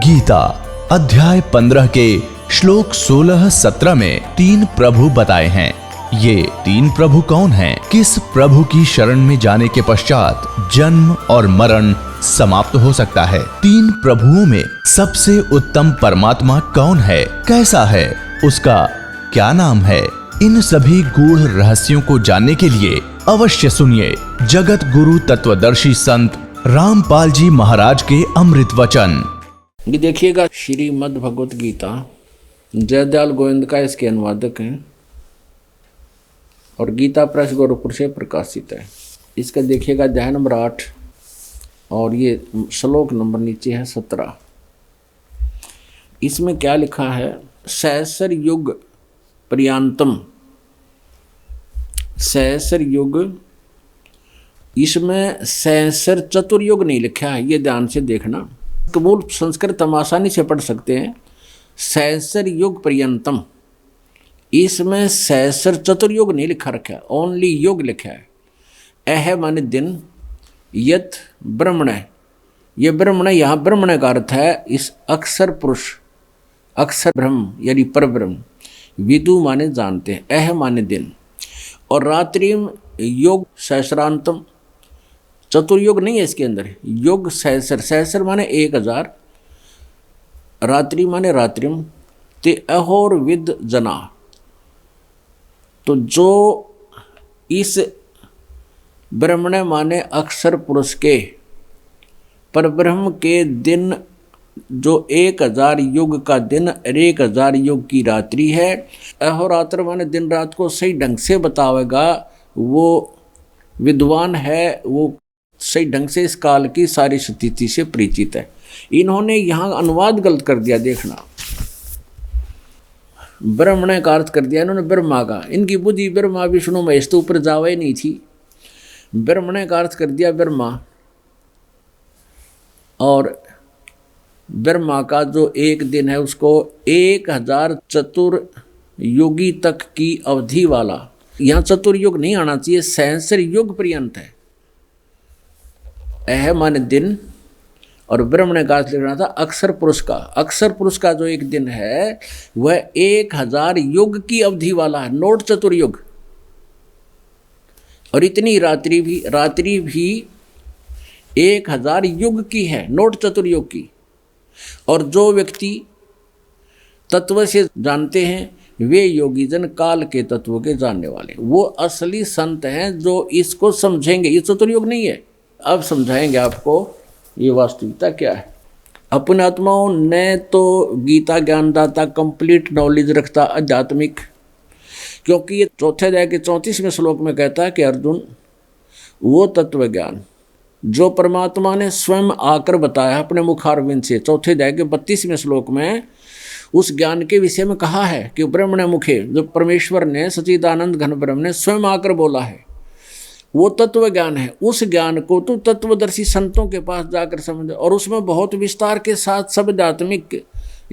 गीता अध्याय 15 के श्लोक 16-17 में 3 प्रभु बताए हैं। ये 3 प्रभु कौन हैं? किस प्रभु की शरण में जाने के पश्चात जन्म और मरण समाप्त हो सकता है? 3 प्रभुओं में सबसे उत्तम परमात्मा कौन है? कैसा है? उसका क्या नाम है? इन सभी गूढ़ रहस्यों को जानने के लिए अवश्य सुनिए जगत गुरु तत्वदर्शी संत रामपाल जी महाराज के अमृत वचन। ये देखिएगा, श्रीमद् भगवत गीता जयदयाल गोविंद का इसके अनुवादक हैं और गीता प्रेस गोरखपुर से प्रकाशित है। इसका देखिएगा अध्याय नंबर 8 और ये श्लोक नंबर नीचे है 17। इसमें क्या लिखा है? सहस्र युग पर्यांतम, सहस्र युग, इसमें सहस्र चतुर्युग नहीं लिखा है, ये ध्यान से देखना। मूल संस्कृत हम आसानी से पढ़ सकते हैं। सहस्र युग पर्यंतम, इसमें सहस्र चतुर्युग नहीं लिखा रखा है, ओनली युग लिखा है। अह माने दिन, यत ब्रह्मण, ये ब्रह्मण, यहाँ ब्रह्मण का अर्थ है इस अक्षर पुरुष, अक्षर ब्रह्म यानी पर ब्रह्म। विदु माने जानते हैं, अह माने दिन, और रात्रिम योग सहस्रांतम, चतुर्युग नहीं है इसके अंदर, युग सहस्र, सहस्र माने 1000, रात्रि माने रात्रिम, ते अहोर विद जना। तो जो इस ब्रह्मण माने अक्षर पुरुष के पर ब्रह्म के दिन, जो 1000 युग का दिन और 1000 युग की रात्रि है, अहोरात्र माने दिन रात को सही ढंग से बतावेगा, वो विद्वान है, वो सही ढंग से इस काल की सारी स्थिति से परिचित है। इन्होंने यहाँ अनुवाद गलत कर दिया, देखना, ब्रह्मण का अर्थ कर दिया इन्होंने ब्रह्मा का। इनकी बुद्धि ब्रह्मा विष्णु महेश तो ऊपर जावे नहीं थी, ब्रह्मण का अर्थ कर दिया ब्रह्मा, और ब्रह्मा का जो एक दिन है उसको 1000 चतुर्युगी तक की अवधि वाला, यहाँ चतुर्युग नहीं आना चाहिए, सहस्र युग पर्यंत है। अह माने दिन, और ब्रह्मण का अर्थ लिखना था अक्षर पुरुष का। अक्षर पुरुष का जो एक दिन है वह 1000 युग की अवधि वाला है, नोट चतुर्युग। और इतनी रात्रि भी 1000 युग की है, नोट चतुर्युग की। और जो व्यक्ति तत्व से जानते हैं वे योगी जन काल के तत्वों के जानने वाले, वो असली संत हैं जो इसको समझेंगे। ये चतुर्युग नहीं है। अब समझाएंगे आपको ये वास्तविकता क्या है। अपने आत्माओं ने तो गीता ज्ञानदाता कंप्लीट नॉलेज रखता आध्यात्मिक, क्योंकि ये चौथे अध्याय के 34वें श्लोक में कहता है कि अर्जुन, वो तत्व ज्ञान जो परमात्मा ने स्वयं आकर बताया अपने मुखारविंद से, चौथे अध्याय के 32वें श्लोक में उस ज्ञान के विषय में कहा है कि ब्रह्मण मुखे, जो परमेश्वर ने सच्चिदानंद घन ब्रह्म ने स्वयं आकर बोला है, वो तत्व ज्ञान है। उस ज्ञान को तो तत्वदर्शी संतों के पास जाकर समझ, और उसमें बहुत विस्तार के साथ सब आध्यात्मिक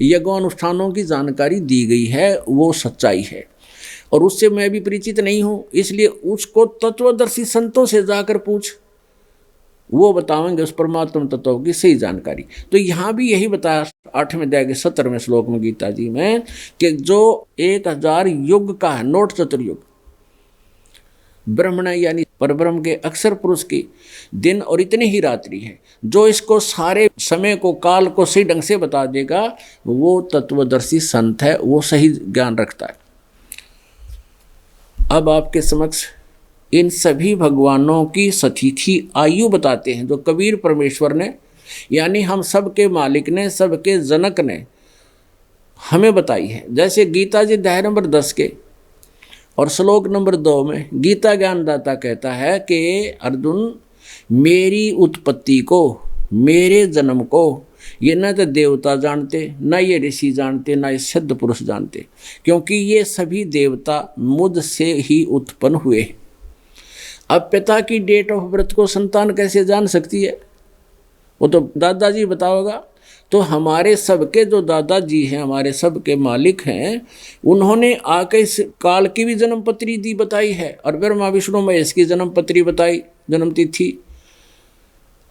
यज्ञानुष्ठानों की जानकारी दी गई है, वो सच्चाई है। और उससे मैं भी परिचित नहीं हूँ, इसलिए उसको तत्वदर्शी संतों से जाकर पूछ, वो बताएंगे उस परमात्मा तत्व की सही जानकारी। तो यहाँ भी यही बताया 8वें अध्याय के 17वें श्लोक में गीता जी में कि जो 1000 युग का है, नोट चतुर्युग, ब्रह्मण यानी परब्रह्म के अक्षर पुरुष की दिन और इतनी ही रात्रि है, जो इसको सारे समय को, काल को सही ढंग से बता देगा, वो तत्वदर्शी संत है, वो सही ज्ञान रखता है। अब आपके समक्ष इन सभी भगवानों की सतिथि आयु बताते हैं, जो कबीर परमेश्वर ने, यानी हम सबके मालिक ने, सबके जनक ने हमें बताई है। जैसे गीता जी अध्याय नंबर 10 के और श्लोक नंबर 2 में गीता ज्ञानदाता कहता है कि अर्जुन, मेरी उत्पत्ति को, मेरे जन्म को ये न तो देवता जानते, न ये ऋषि जानते, न ये सिद्ध पुरुष जानते, क्योंकि ये सभी देवता मुझसे ही उत्पन्न हुए। अब पिता की डेट ऑफ बर्थ को संतान कैसे जान सकती है? वो तो दादाजी बताओगा। तो हमारे सबके जो दादाजी हैं, हमारे सबके मालिक हैं, उन्होंने आके इस काल की भी जन्म पत्री दी, बताई है, और ब्रह्मा विष्णु महेश की जन्म पत्री बताई, जन्म तिथि,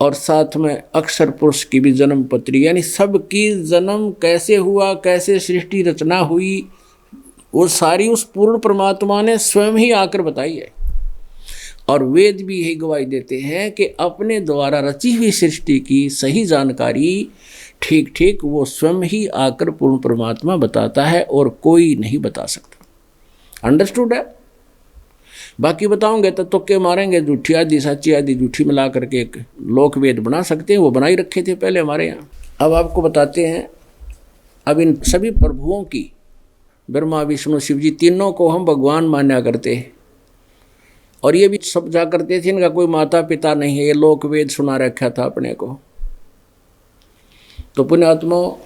और साथ में अक्षर पुरुष की भी जन्म पत्री, यानी सबकी जन्म कैसे हुआ, कैसे सृष्टि रचना हुई, वो सारी उस पूर्ण परमात्मा ने स्वयं ही आकर बताई है। और वेद भी यही गवाही देते हैं कि अपने द्वारा रची हुई सृष्टि की सही जानकारी ठीक ठीक वो स्वयं ही आकर पूर्ण परमात्मा बताता है और कोई नहीं बता सकता। अंडरस्टूड है? बाकी बताऊंगे तो तुक्के मारेंगे, झूठी आदि सच्ची आदि झूठी मिला करके एक लोक वेद बना सकते हैं, वो बना ही रखे थे पहले हमारे यहाँ। अब आपको बताते हैं, अब इन सभी प्रभुओं की, ब्रह्मा विष्णु शिव जी तीनों को हम भगवान माना करते हैं, और ये भी समझा करते थे इनका कोई माता पिता नहीं है, ये लोक वेद सुना रखा था अपने को। तो पुण्यात्मा,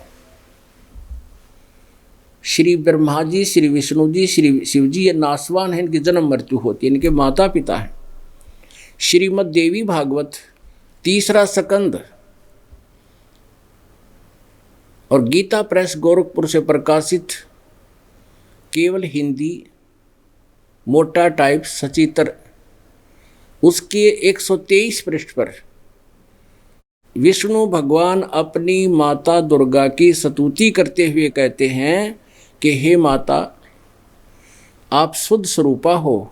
श्री ब्रह्मा जी, श्री विष्णु जी, श्री शिव जी ये नासवान हैं, इनकी जन्म मृत्यु होती है, इनके माता पिता हैं। श्रीमद् देवी भागवत 3रा स्कंद और गीता प्रेस गोरखपुर से प्रकाशित केवल हिंदी मोटा टाइप सचित्र, उसके 123 पृष्ठ पर विष्णु भगवान अपनी माता दुर्गा की स्तुति करते हुए कहते हैं कि हे माता, आप शुद्ध स्वरूपा हो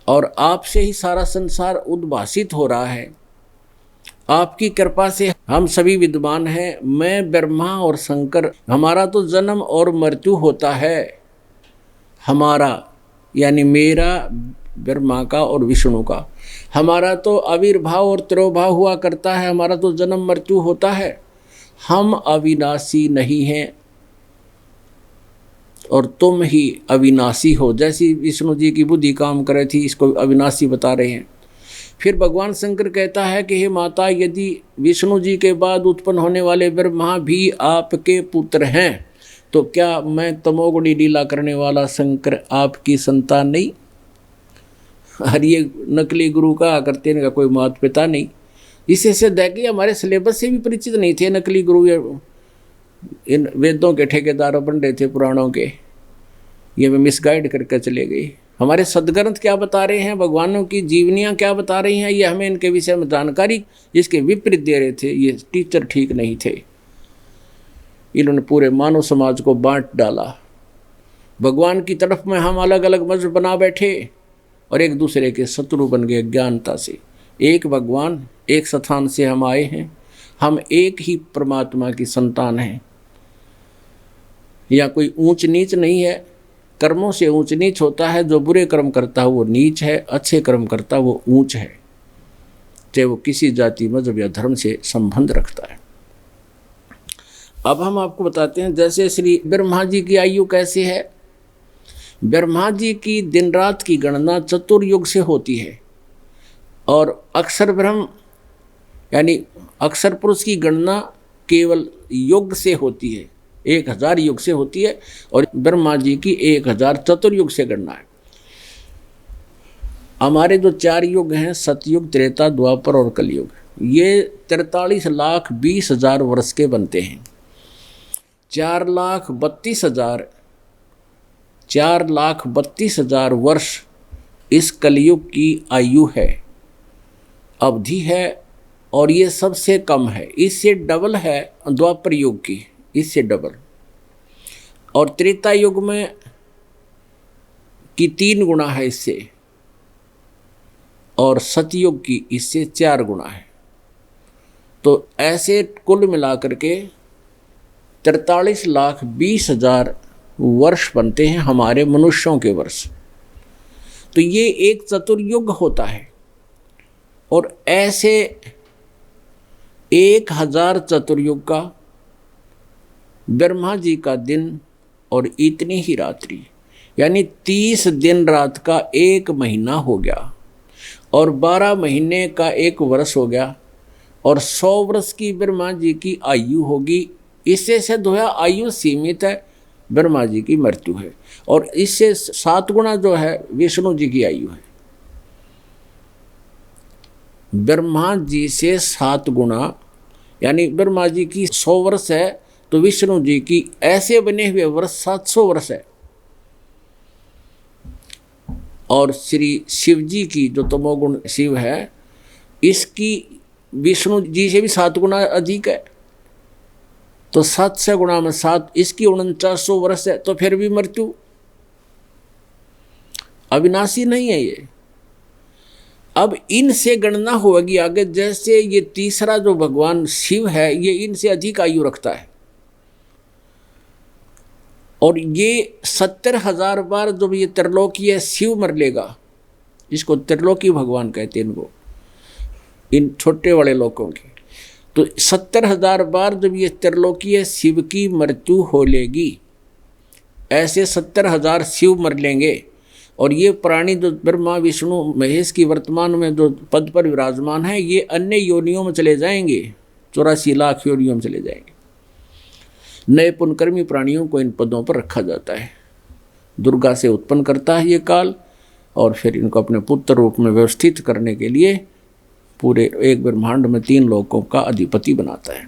और आपसे ही सारा संसार उद्भासित हो रहा है। आपकी कृपा से हम सभी विद्वान हैं। मैं ब्रह्मा और शंकर, हमारा तो जन्म और मृत्यु होता है। हमारा यानी मेरा, ब्रह्मा का और विष्णु का, हमारा तो आविर्भाव और तिरोभाव हुआ करता है, हमारा तो जन्म मृत्यु होता है। हम अविनाशी नहीं हैं और तुम ही अविनाशी हो। जैसी विष्णु जी की बुद्धि काम करे थी, इसको अविनाशी बता रहे हैं। फिर भगवान शंकर कहता है कि हे माता, यदि विष्णु जी के बाद उत्पन्न होने वाले ब्रह्मा भी आपके पुत्र हैं, तो क्या मैं तमोगुणी लीला करने वाला शंकर आपकी संतान नहीं? और ये नकली गुरु का करते इनका कोई माता पिता नहीं। इसे सिद्ध है कि हमारे सिलेबस से भी परिचित नहीं थे नकली गुरु, इन वेदों के ठेकेदार बन रहे थे पुराणों के, ये भी मिसगाइड करके चले गए। हमारे सदग्रंथ क्या बता रहे हैं, भगवानों की जीवनियाँ क्या बता रही हैं, ये हमें इनके विषय में जानकारी इसके विपरीत दे रहे थे। ये टीचर ठीक नहीं थे, इन्होंने पूरे मानव समाज को बांट डाला। भगवान की तरफ में हम अलग अलग मजहब बना बैठे और एक दूसरे के शत्रु बन गए ज्ञानता से। एक भगवान, एक स्थान से हम आए हैं, हम एक ही परमात्मा की संतान हैं। या कोई ऊंच नीच नहीं है, कर्मों से ऊंच नीच होता है। जो बुरे कर्म करता है वो नीच है, अच्छे कर्म करता है वो ऊंच है, चाहे वो किसी जाति मजहब या धर्म से संबंध रखता है। अब हम आपको बताते हैं, जैसे श्री ब्रह्मा जी की आयु कैसे है। ब्रह्मा जी की दिन रात की गणना चतुर्युग से होती है और अक्षर ब्रह्म यानी अक्षर पुरुष की गणना केवल युग से होती है, 1000 युग से होती है, और ब्रह्मा जी की 1000 चतुर्युग से गणना है। हमारे जो 4 युग हैं, सतयुग, त्रेता, द्वापर और कलयुग, ये 43,20,000 वर्ष के बनते हैं। 4,32,000 वर्ष इस कलयुग की आयु है, अवधि है, और ये सबसे कम है। इससे डबल है द्वापर युग की, इससे डबल। और त्रेता युग में की 3 गुना है इससे, और सतयुग की इससे 4 गुना है। तो ऐसे कुल मिलाकर के 43,20,000 वर्ष बनते हैं हमारे मनुष्यों के वर्ष। तो ये एक चतुर्युग होता है, और ऐसे 1000 चतुर्युग का ब्रह्मा जी का दिन और इतनी ही रात्रि, यानी 30 दिन रात का 1 महीना हो गया, और 12 महीने का 1 वर्ष हो गया, और 100 वर्ष की ब्रह्मा जी की आयु होगी। इससे सिद्ध होया आयु सीमित है, ब्रह्मा जी की मृत्यु है, और इससे 7 गुना जो है विष्णु जी की आयु है। ब्रह्मा जी से 7 गुना, यानी ब्रह्मा जी की 100 वर्ष है, तो विष्णु जी की ऐसे बने हुए वर्ष 700 वर्ष है। और श्री शिव जी की जो तमोगुण शिव है, इसकी विष्णु जी से भी 7 गुना अधिक है, तो 7 से गुणा में 7, इसकी 4900 वर्ष है, तो फिर भी मृत्यु अविनाशी नहीं है ये। अब इनसे गणना होगी आगे, जैसे ये तीसरा जो भगवान शिव है ये इनसे अधिक आयु रखता है, और ये 70,000 बार जब ये त्रिलोकीय शिव मर लेगा, इसको त्रिलोकी भगवान कहते हैं इनको, इन छोटे बड़े लोगों की, तो 70,000 बार जब ये त्रिलोकीय शिव की मृत्यु हो लेगी, ऐसे 70,000 शिव मर लेंगे, और ये प्राणी जो ब्रह्मा विष्णु महेश की वर्तमान में जो पद पर विराजमान है, ये अन्य योनियों में चले जाएंगे, 84 लाख योनियों में चले जाएंगे। नए पुनकर्मी प्राणियों को इन पदों पर रखा जाता है। दुर्गा से उत्पन्न करता है ये काल, और फिर इनको अपने पुत्र रूप में व्यवस्थित करने के लिए पूरे एक ब्रह्मांड में 3 लोकों का अधिपति बनाता है।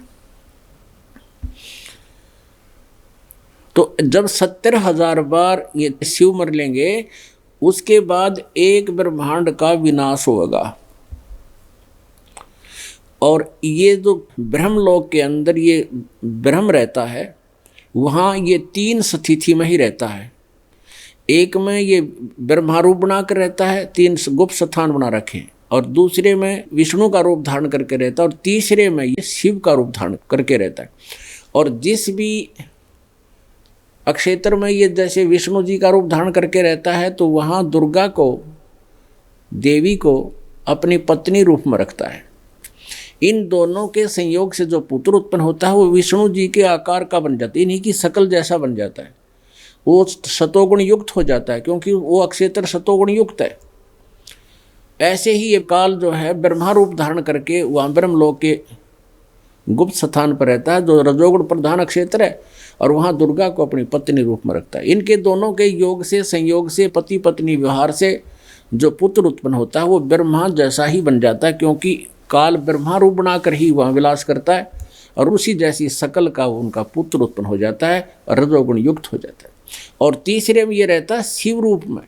तो जब 70,000 बार ये शिव मर लेंगे, उसके बाद एक ब्रह्मांड का विनाश होगा, और ये जो ब्रह्मलोक के अंदर ये ब्रह्म रहता है, वहाँ ये 3 स्थिति में ही रहता है। एक में ये ब्रह्मारूप बनाकर रहता है, 3 गुप्त स्थान बना रखे, और दूसरे में विष्णु का रूप धारण करके रहता है, और तीसरे में ये शिव का रूप धारण करके रहता है। और जिस भी अक्षेत्र में ये जैसे विष्णु जी का रूप धारण करके रहता है, तो वहाँ दुर्गा को, देवी को अपनी पत्नी रूप में रखता है। इन दोनों के संयोग से जो पुत्र उत्पन्न होता है वो विष्णु जी के आकार का बन जाता है, इन्हीं की शकल जैसा बन जाता है, वो सतोगुण युक्त हो जाता है, क्योंकि वो अक्षेत्र सतोगुण युक्त है। ऐसे ही ये काल जो है ब्रह्मा रूप धारण करके वहाँ ब्रह्मलोक के गुप्त स्थान पर रहता है, जो रजोगुण प्रधान क्षेत्र है, और वहाँ दुर्गा को अपनी पत्नी रूप में रखता है। इनके दोनों के योग से, संयोग से, पति पत्नी व्यवहार से जो पुत्र उत्पन्न होता है वो ब्रह्मा जैसा ही बन जाता है, क्योंकि काल ब्रह्मा रूप बनाकर ही वहाँ विलास करता है, और उसी जैसी शकल का उनका पुत्र उत्पन्न हो जाता है और रजोगुण युक्त हो जाता है। और तीसरे में ये रहता है शिव रूप में,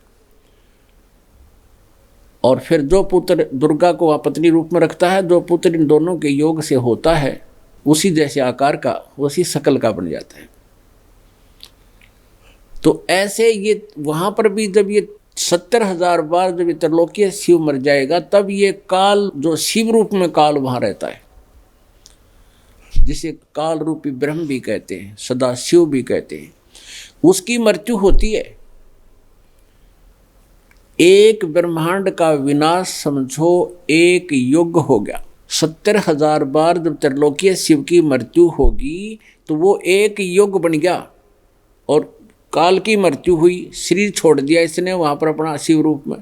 और फिर जो पुत्र दुर्गा को वह पत्नी रूप में रखता है, जो पुत्र इन दोनों के योग से होता है उसी जैसे आकार का, उसी शकल का बन जाता है। तो ऐसे ये वहाँ पर भी जब ये 70,000 बार जब ये त्रिलोकीय शिव मर जाएगा, तब ये काल जो शिव रूप में काल वहाँ रहता है, जिसे काल रूपी ब्रह्म भी कहते हैं, सदा शिव भी कहते हैं, उसकी मृत्यु होती है। एक ब्रह्मांड का विनाश समझो एक युग हो गया। 70,000 बार जब त्रिलोकीय शिव की मृत्यु होगी तो वो एक युग बन गया, और काल की मृत्यु हुई, शरीर छोड़ दिया इसने वहाँ पर अपना शिव रूप में,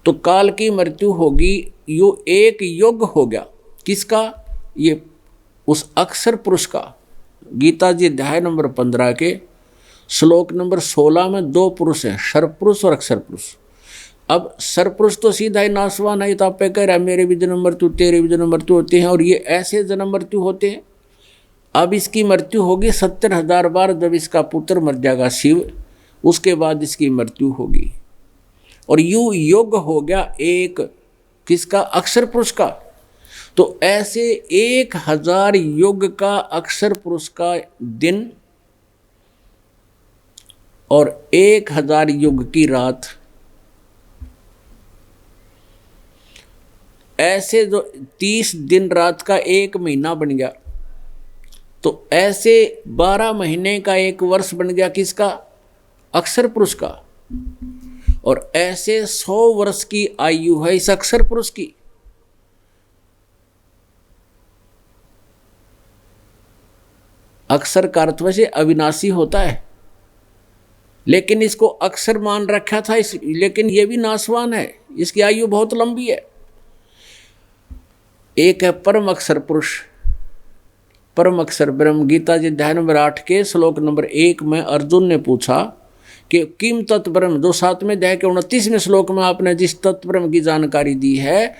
तो काल की मृत्यु होगी, यो एक युग हो गया। किसका? ये उस अक्षर पुरुष का। गीता जी अध्याय नंबर 15 के श्लोक नंबर 16 में 2 पुरुष हैं, सर्वपुरुष और अक्षर पुरुष। अब सर्वपुरुष तो सीधा ही नाशवान है, तो आप पे कह रहा है मेरे भी जन्म मृत्यु, तेरे भी जन्म मृत्यु होते हैं, और ये ऐसे जन्म मृत्यु होते हैं। अब इसकी मृत्यु होगी 70,000 बार जब इसका पुत्र मर जाएगा शिव, उसके बाद इसकी मृत्यु होगी, और यूं योग हो गया एक किसका? अक्षर पुरुष का। तो ऐसे 1000 युग का अक्षर पुरुष का दिन और 1000 युग की रात, ऐसे जो 30 दिन रात का 1 महीना बन गया, तो ऐसे 12 महीने का 1 वर्ष बन गया किसका? अक्षर पुरुष का। और ऐसे 100 वर्ष की आयु है इस अक्षर पुरुष की। अक्षर का अर्थ वैसे अविनाशी होता है, लेकिन इसको अक्षर मान रखा था लेकिन ये भी नाशवान है, इसकी आयु बहुत लंबी है। एक है परम अक्षर पुरुष, परम अक्षर ब्रह्म। गीता जी अध्याय नंबर 8 के श्लोक नंबर 1 में अर्जुन ने पूछा कि किम तत् ब्रह्म, जो 7वें अध्याय के 29वें श्लोक में आपने जिस तत्व ब्रह्म की जानकारी दी है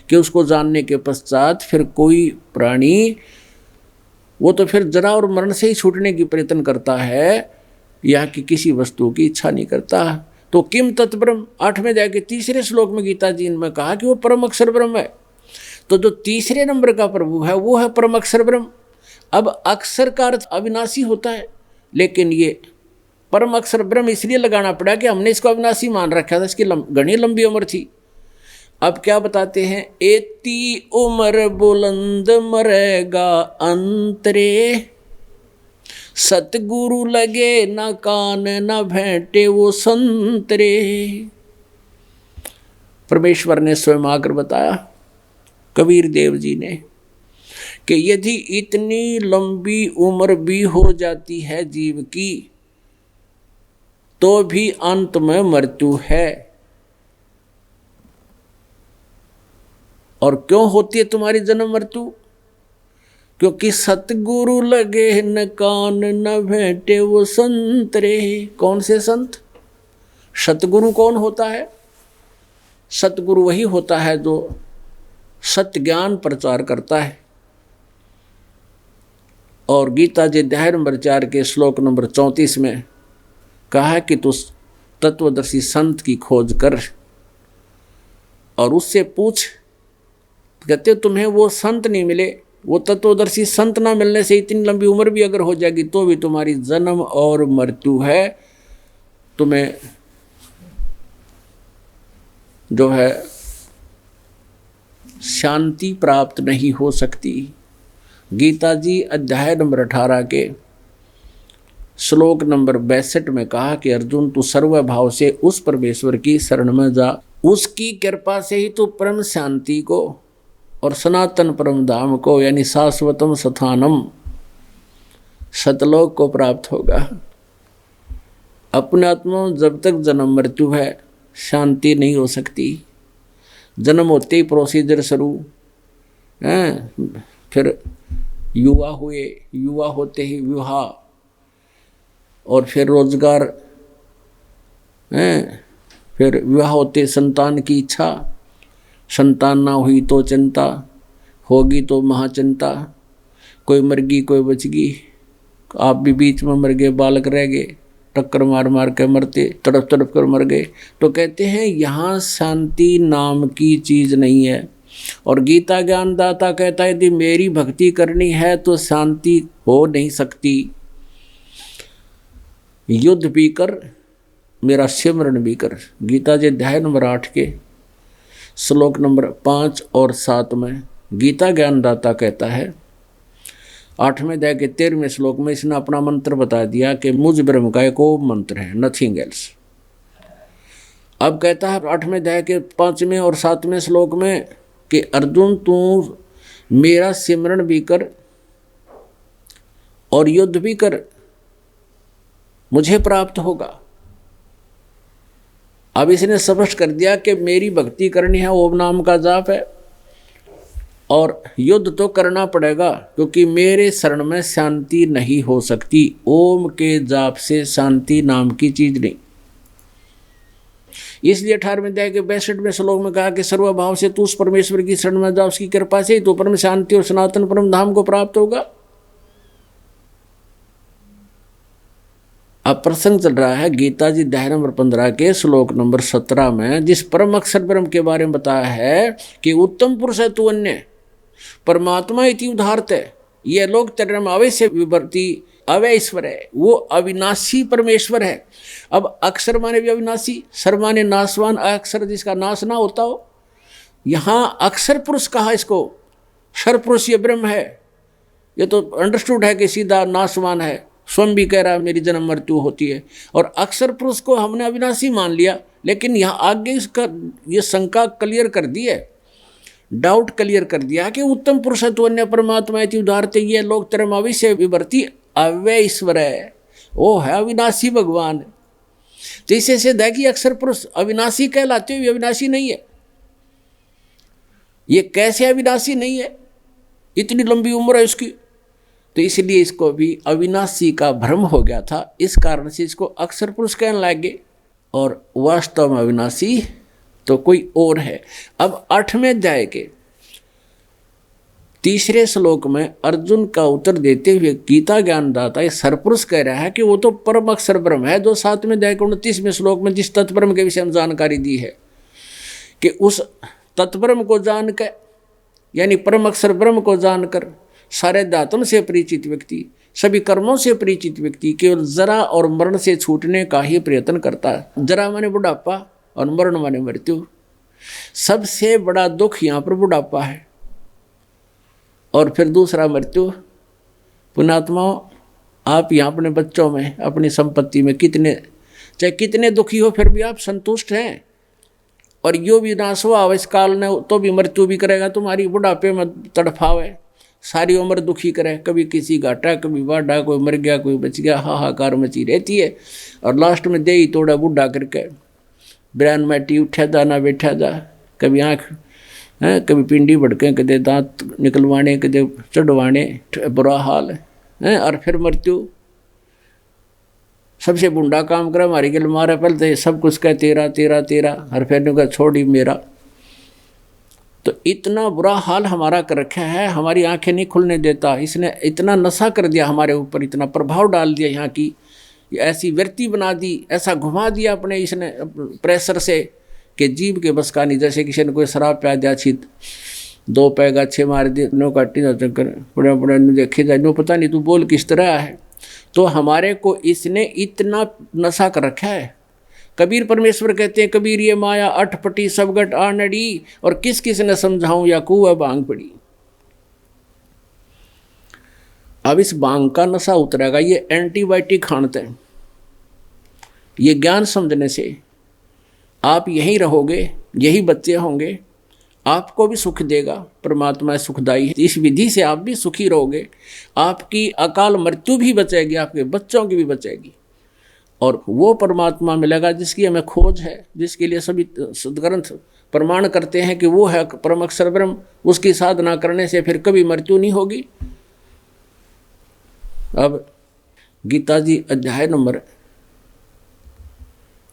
कि उसको जानने के पश्चात फिर कोई प्राणी वो तो फिर जरा और मरण से ही छूटने की प्रयत्न करता है, यहाँ की किसी वस्तु की इच्छा नहीं करता। तो किम तत् ब्रह्म 8वें अध्याय के 3 श्लोक में गीता जी ने कहा कि वो परम अक्षर ब्रह्म है। तो जो तीसरे नंबर का प्रभु है वो है परम अक्षर ब्रह्म। अब अक्षर का अर्थ अविनाशी होता है, लेकिन ये परम अक्षर ब्रह्म इसलिए लगाना पड़ा कि हमने इसको अविनाशी मान रखा था, इसकी घनी लंबी उम्र थी। अब क्या बताते हैं, एती उम्र बुलंद मरेगा अंतरे, सतगुरु लगे न कान न भेंटे वो संतरे। परमेश्वर ने स्वयं आकर बताया कबीर देव जी ने कि यदि इतनी लंबी उम्र भी हो जाती है जीव की तो भी अंत में मृत्यु है। और क्यों होती है तुम्हारी जन्म मृत्यु? क्योंकि सतगुरु लगे न कान न भेंटे वो संतरे। कौन से संत? सतगुरु कौन होता है? सतगुरु वही होता है जो सत्य ज्ञान प्रचार करता है। और गीता जी अध्याय नंबर 4 के श्लोक नंबर 34 में कहा है कि तू तत्वदर्शी संत की खोज कर और उससे पूछ। कहते तुम्हें वो संत नहीं मिले, वो तत्वदर्शी संत ना मिलने से इतनी लंबी उम्र भी अगर हो जाएगी तो भी तुम्हारी जन्म और मृत्यु है, तुम्हें जो है शांति प्राप्त नहीं हो सकती। गीता जी अध्याय नंबर 18 के श्लोक नंबर 62 में कहा कि अर्जुन तू सर्वभाव से उस परमेश्वर की शरण में जा, उसकी कृपा से ही तू परम शांति को और सनातन परम धाम को यानी शाश्वतम स्थानम सतलोक को प्राप्त होगा। अपने आत्मा जब तक जन्म मृत्यु है शांति नहीं हो सकती। जन्म होते ही प्रोसीजर शुरू हैं, फिर युवा हुए, युवा होते ही विवाह, और फिर रोजगार हैं, फिर विवाह होते संतान की इच्छा, संतान ना हुई तो चिंता, होगी तो महाचिंता, कोई मर गई कोई बच गई, आप भी बीच में मर गए, बालक रह गए, टक्कर मार मार के मरते, तड़प तड़प कर मर गए। तो कहते हैं यहाँ शांति नाम की चीज़ नहीं है। और गीता ज्ञानदाता कहता है यदि मेरी भक्ति करनी है तो शांति हो नहीं सकती। युद्ध भी कर, मेरा सिमरन भी कर। गीता जी अध्याय नंबर 8 के श्लोक नंबर 5 और 7 में गीता ज्ञानदाता कहता है, 8वें अध्याय के 13वें श्लोक में इसने अपना मंत्र बता दिया कि मुझ ब्रह्म का एक ओम मंत्र है, नथिंग एल्स। अब कहता है 8वें अध्याय के 5वें और 7वें श्लोक में कि अर्जुन तू मेरा सिमरण भी कर और युद्ध भी कर, मुझे प्राप्त होगा। अब इसने स्पष्ट कर दिया कि मेरी भक्ति करनी है, ओम नाम का जाप है, और युद्ध तो करना पड़ेगा क्योंकि मेरे शरण में शांति नहीं हो सकती। ओम के जाप से शांति नाम की चीज नहीं। इसलिए 18वें अध्याय के 62वें श्लोक में कहा कि सर्वभाव से तू उस परमेश्वर की शरण में जा, उसकी कृपा से तो परम शांति और सनातन परम धाम को प्राप्त होगा। अब प्रसंग चल रहा है गीता जी अध्याय नंबर 15 के श्लोक नंबर 17 में, जिस परम अक्षर ब्रह्म के बारे में बताया है कि उत्तम पुरुष है तू अन्य, परमात्मा इति उदाहरत है, यह लोग तेरे में अवश्य विवर्ती अवैश्वर है, वो अविनाशी परमेश्वर है। अब अक्षर माने भी अविनाशी, सर माने नाशवान, अक्षर जिसका नाश ना होता हो। यहाँ अक्षर पुरुष कहा इसको, सर पुरुष ये ब्रह्म है, ये तो अंडरस्टूड है कि सीधा नाशवान है, स्वयं भी कह रहा है मेरी जन्म मृत्यु होती है। और अक्षर पुरुष को हमने अविनाशी मान लिया, लेकिन यहाँ आगे इसका ये शंका क्लियर कर दी है, डाउट क्लियर कर दिया कि उत्तम पुरुष है तो अन्य परमात्मा इति उदाहरते, ये लोग तेरे में अवश्य विवर्ती अव्यय ईश्वर है, वो है अविनाशी भगवान। तो इसे से देखिए अक्षर पुरुष अविनाशी कहलाते हुए अविनाशी नहीं है। ये कैसे अविनाशी नहीं है? इतनी लंबी उम्र है इसकी, तो इसलिए इसको भी अविनाशी का भ्रम हो गया था, इस कारण से इसको अक्षर पुरुष कहने लगे, और वास्तव में अविनाशी तो कोई और है। अब 8वें अध्याय के 3रे श्लोक में अर्जुन का उत्तर देते हुए गीता ज्ञानदाता ये सरपुरुष कह रहा है कि वो तो परम अक्षर ब्रह्म है, जो 7वें अध्याय के 29वें श्लोक में जिस तत्ब्रह्म के विषय में जानकारी दी है कि उस तत्ब्रह्म को जान के यानी परम अक्षर ब्रह्म को जानकर सारे दातम से परिचित व्यक्ति, सभी कर्मों से परिचित व्यक्ति केवल जरा और मरण से छूटने का ही प्रयत्न करता है। जरा माने बुढ़ापा और मरण माने मृत्यु। सबसे बड़ा दुख यहाँ पर बुढ़ापा है और फिर दूसरा मृत्यु। पुण्यात्माओं, आप यहाँ अपने बच्चों में, अपनी संपत्ति में चाहे कितने दुखी हो फिर भी आप संतुष्ट हैं। और यो भी नाश हुआ इस काल ने तो भी मृत्यु भी करेगा, तुम्हारी बुढ़ापे में तड़फावे, सारी उम्र दुखी करे, कभी किसी घाटा कभी बाढ़ा, कोई मर गया कोई बच गया, हाहाकार मची रहती है। और लास्ट में दे ही तोड़ा बुढ़ा करके ब्रैन मैटी उठा जा ना बैठा जा, कभी आँख है, कभी पिंडी भड़के, कदे दांत निकलवाने, कदे चढ़वाने, बुरा हाल है। और फिर मृत्यु सबसे बुंडा काम करे, हमारी गल मारे पहले सब कुछ कह तेरा तेरा तेरा, और फिर का छोड़ ही मेरा। तो इतना बुरा हाल हमारा कर रखा है, हमारी आंखें नहीं खुलने देता। इसने इतना नशा कर दिया हमारे ऊपर, इतना प्रभाव डाल दिया, यहाँ की ऐसी वृत्ति बना दी, ऐसा घुमा दिया अपने इसने प्रेशर से कि जीव के बस का नहीं। जैसे किसी ने कोई शराब प्या दिया, छित 2 पैग अच्छे मार दिए, नो काटी जा चक्कर बड़ा बड़ा देखे जाए, नो पता नहीं तू बोल किस तरह है। तो हमारे को इसने इतना नशा कर रखा है। कबीर परमेश्वर कहते हैं, कबीर ये माया अठपटी सबगट आनड़ी, और किस किस ने समझाऊं या कुआ बांग पड़ी। अब इस बांग का नशा उतरेगा, ये एंटीबायोटिक खानते हैं। ये ज्ञान समझने से आप यहीं रहोगे, यही बच्चे होंगे, आपको भी सुख देगा। परमात्मा सुखदाई है, इस विधि से आप भी सुखी रहोगे। आपकी अकाल मृत्यु भी बचेगी, आपके बच्चों की भी बचेगी, और वो परमात्मा मिलेगा जिसकी हमें खोज है, जिसके लिए सभी सदग्रंथ प्रमाण करते हैं कि वो है परम अक्षर ब्रह्म। उसकी साधना करने से फिर कभी मृत्यु नहीं होगी। अब गीता जी अध्याय नंबर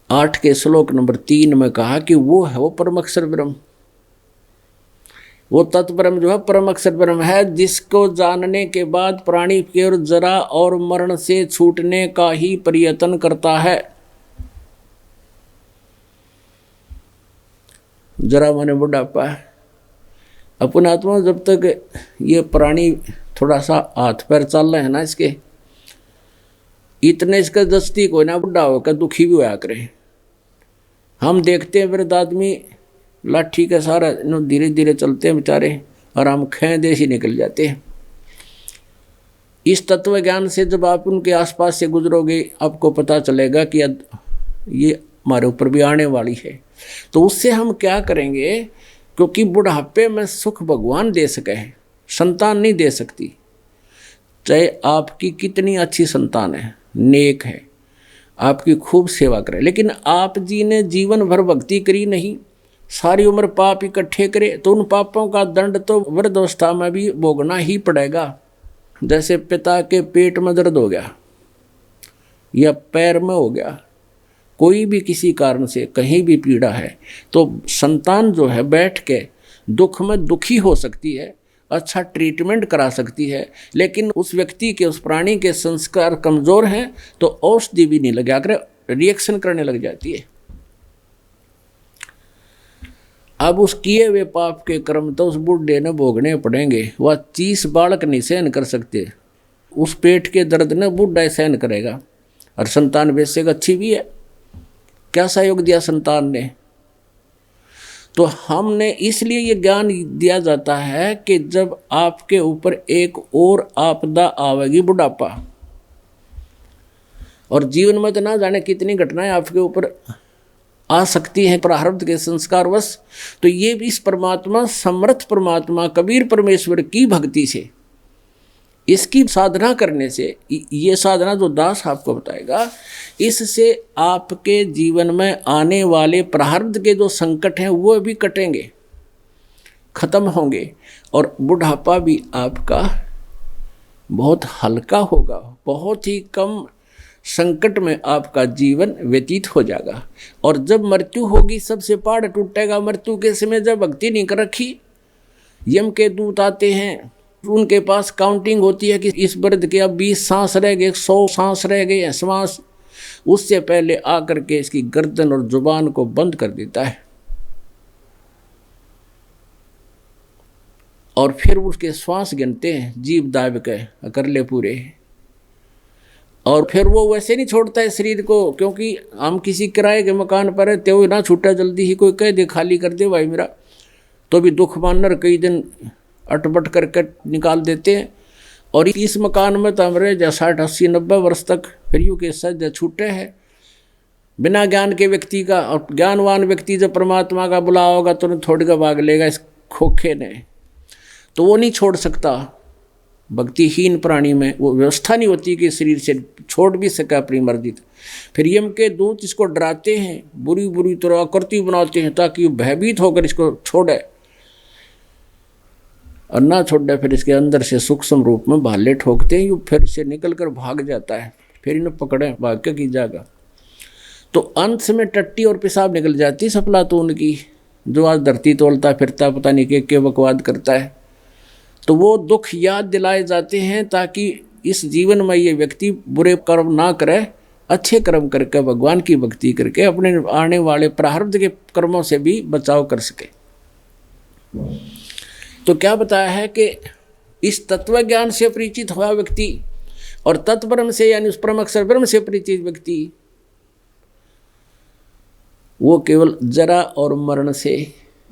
8 के श्लोक नंबर 3 में कहा कि वो है वो परम अक्षर ब्रह्म, वो तत्परम जो है परम अक्षर ब्रह्म है, जिसको जानने के बाद प्राणी केवल जरा और मरण से छूटने का ही प्रयत्न करता है। जरा माने बुढ़ापा। अपन आत्मा जब तक ये प्राणी थोड़ा सा हाथ पैर चल रहे हैं ना, इसके इतने इसका दस्ती कोई ना बुढ़ा होकर दुखी भी होया करे। हम देखते हैं वृद्ध आदमी लाठी का सारा धीरे धीरे चलते हैं बेचारे, और हम खें देश ही निकल जाते हैं। इस तत्व ज्ञान से जब आप उनके आसपास से गुजरोगे, आपको पता चलेगा कि ये हमारे ऊपर भी आने वाली है। तो उससे हम क्या करेंगे, क्योंकि बुढ़ापे में सुख भगवान दे सके, संतान नहीं दे सकती। चाहे आपकी कितनी अच्छी संतान है, नेक है, आपकी खूब सेवा करे, लेकिन आप जी ने जीवन भर भक्ति करी नहीं, सारी उम्र पाप इकट्ठे करे, तो उन पापों का दंड तो वृद्धावस्था में भी भोगना ही पड़ेगा। जैसे पिता के पेट में दर्द हो गया या पैर में हो गया, कोई भी किसी कारण से कहीं भी पीड़ा है, तो संतान जो है बैठ के दुख में दुखी हो सकती है, अच्छा ट्रीटमेंट करा सकती है, लेकिन उस व्यक्ति के, उस प्राणी के संस्कार कमज़ोर हैं तो औषधि भी नहीं लगा कर रिएक्शन करने लग जाती है। अब उस किए हुए पाप के कर्म तो उस बुढ़े ने भोगने पड़ेंगे। वह 30 बालक नहीं सहन कर सकते, उस पेट के दर्द ने बुढ़ा सहन करेगा। और संतान वैसे अच्छी भी है, क्या सहयोग दिया संतान ने। तो हमने इसलिए ये ज्ञान दिया जाता है कि जब आपके ऊपर एक और आपदा आवेगी, बुढ़ापा, और जीवन में तो ना जाने कितनी घटनाएं आपके ऊपर आ सकती हैं प्रारब्ध के संस्कारवश, तो ये भी इस परमात्मा, समर्थ परमात्मा कबीर परमेश्वर की भक्ति से, इसकी साधना करने से, ये साधना जो दास आपको बताएगा, इससे आपके जीवन में आने वाले प्रारब्ध के जो संकट हैं वो भी कटेंगे, खत्म होंगे, और बुढ़ापा भी आपका बहुत हल्का होगा, बहुत ही कम संकट में आपका जीवन व्यतीत हो जाएगा। और जब मृत्यु होगी, सबसे पहाड़ टूटेगा। मृत्यु के समय जब भक्ति नहीं कर रखी, यम के दूत आते हैं, उनके पास काउंटिंग होती है कि इस वृद्ध के अब 20 सांस रह गए, 100 सांस रह गए हैं श्वास, उससे पहले आकर के इसकी गर्दन और जुबान को बंद कर देता है। और फिर उसके श्वास गिनते हैं, जीव दाब के कर ले पूरे। और फिर वो वैसे नहीं छोड़ता है शरीर को, क्योंकि हम किसी किराए के मकान पर है तो ना छूटा जल्दी ही, कोई कह दे खाली कर दे भाई मेरा, तो भी दुख मानकर कई दिन अटपट करके निकाल देते हैं। और इस मकान में तो हम रहे जा 60 80 90 वर्ष तक, फिर यूँ के सज छूटे हैं बिना ज्ञान के व्यक्ति का। और ज्ञानवान व्यक्ति जब परमात्मा का बुला होगा तो थोड़ी का भाग लेगा इस खोखे ने, तो वो नहीं छोड़ सकता। भक्तिहीन प्राणी में वो व्यवस्था नहीं होती कि शरीर से छोड़ भी सके अपनी मर्जी। फिर यम के दूत इसको डराते हैं, बुरी बुरी तरह आकृति बनाते हैं ताकि भयभीत होकर इसको छोड़े, और ना छोड़े फिर इसके अंदर से सूक्ष्म रूप में भाले ठोकते हैं, फिर से निकल कर भाग जाता है, फिर इन्हें पकड़े भाग के की जाएगा। तो अंत में टट्टी और पेशाब निकल जाती सफलातून की, जो आज धरती तोलता फिरता पता नहीं के बकवाद करता है। तो वो दुख याद दिलाए जाते हैं ताकि इस जीवन में ये व्यक्ति बुरे कर्म ना करे, अच्छे कर्म करके भगवान की भक्ति करके अपने आने वाले प्रारब्ध के कर्मों से भी बचाव कर सके। तो क्या बताया है कि इस तत्व ज्ञान से परिचित हुआ व्यक्ति और तत्ब्रह्म से यानी उस परम अक्षर ब्रह्म से परिचित व्यक्ति, वो केवल जरा और मरण से,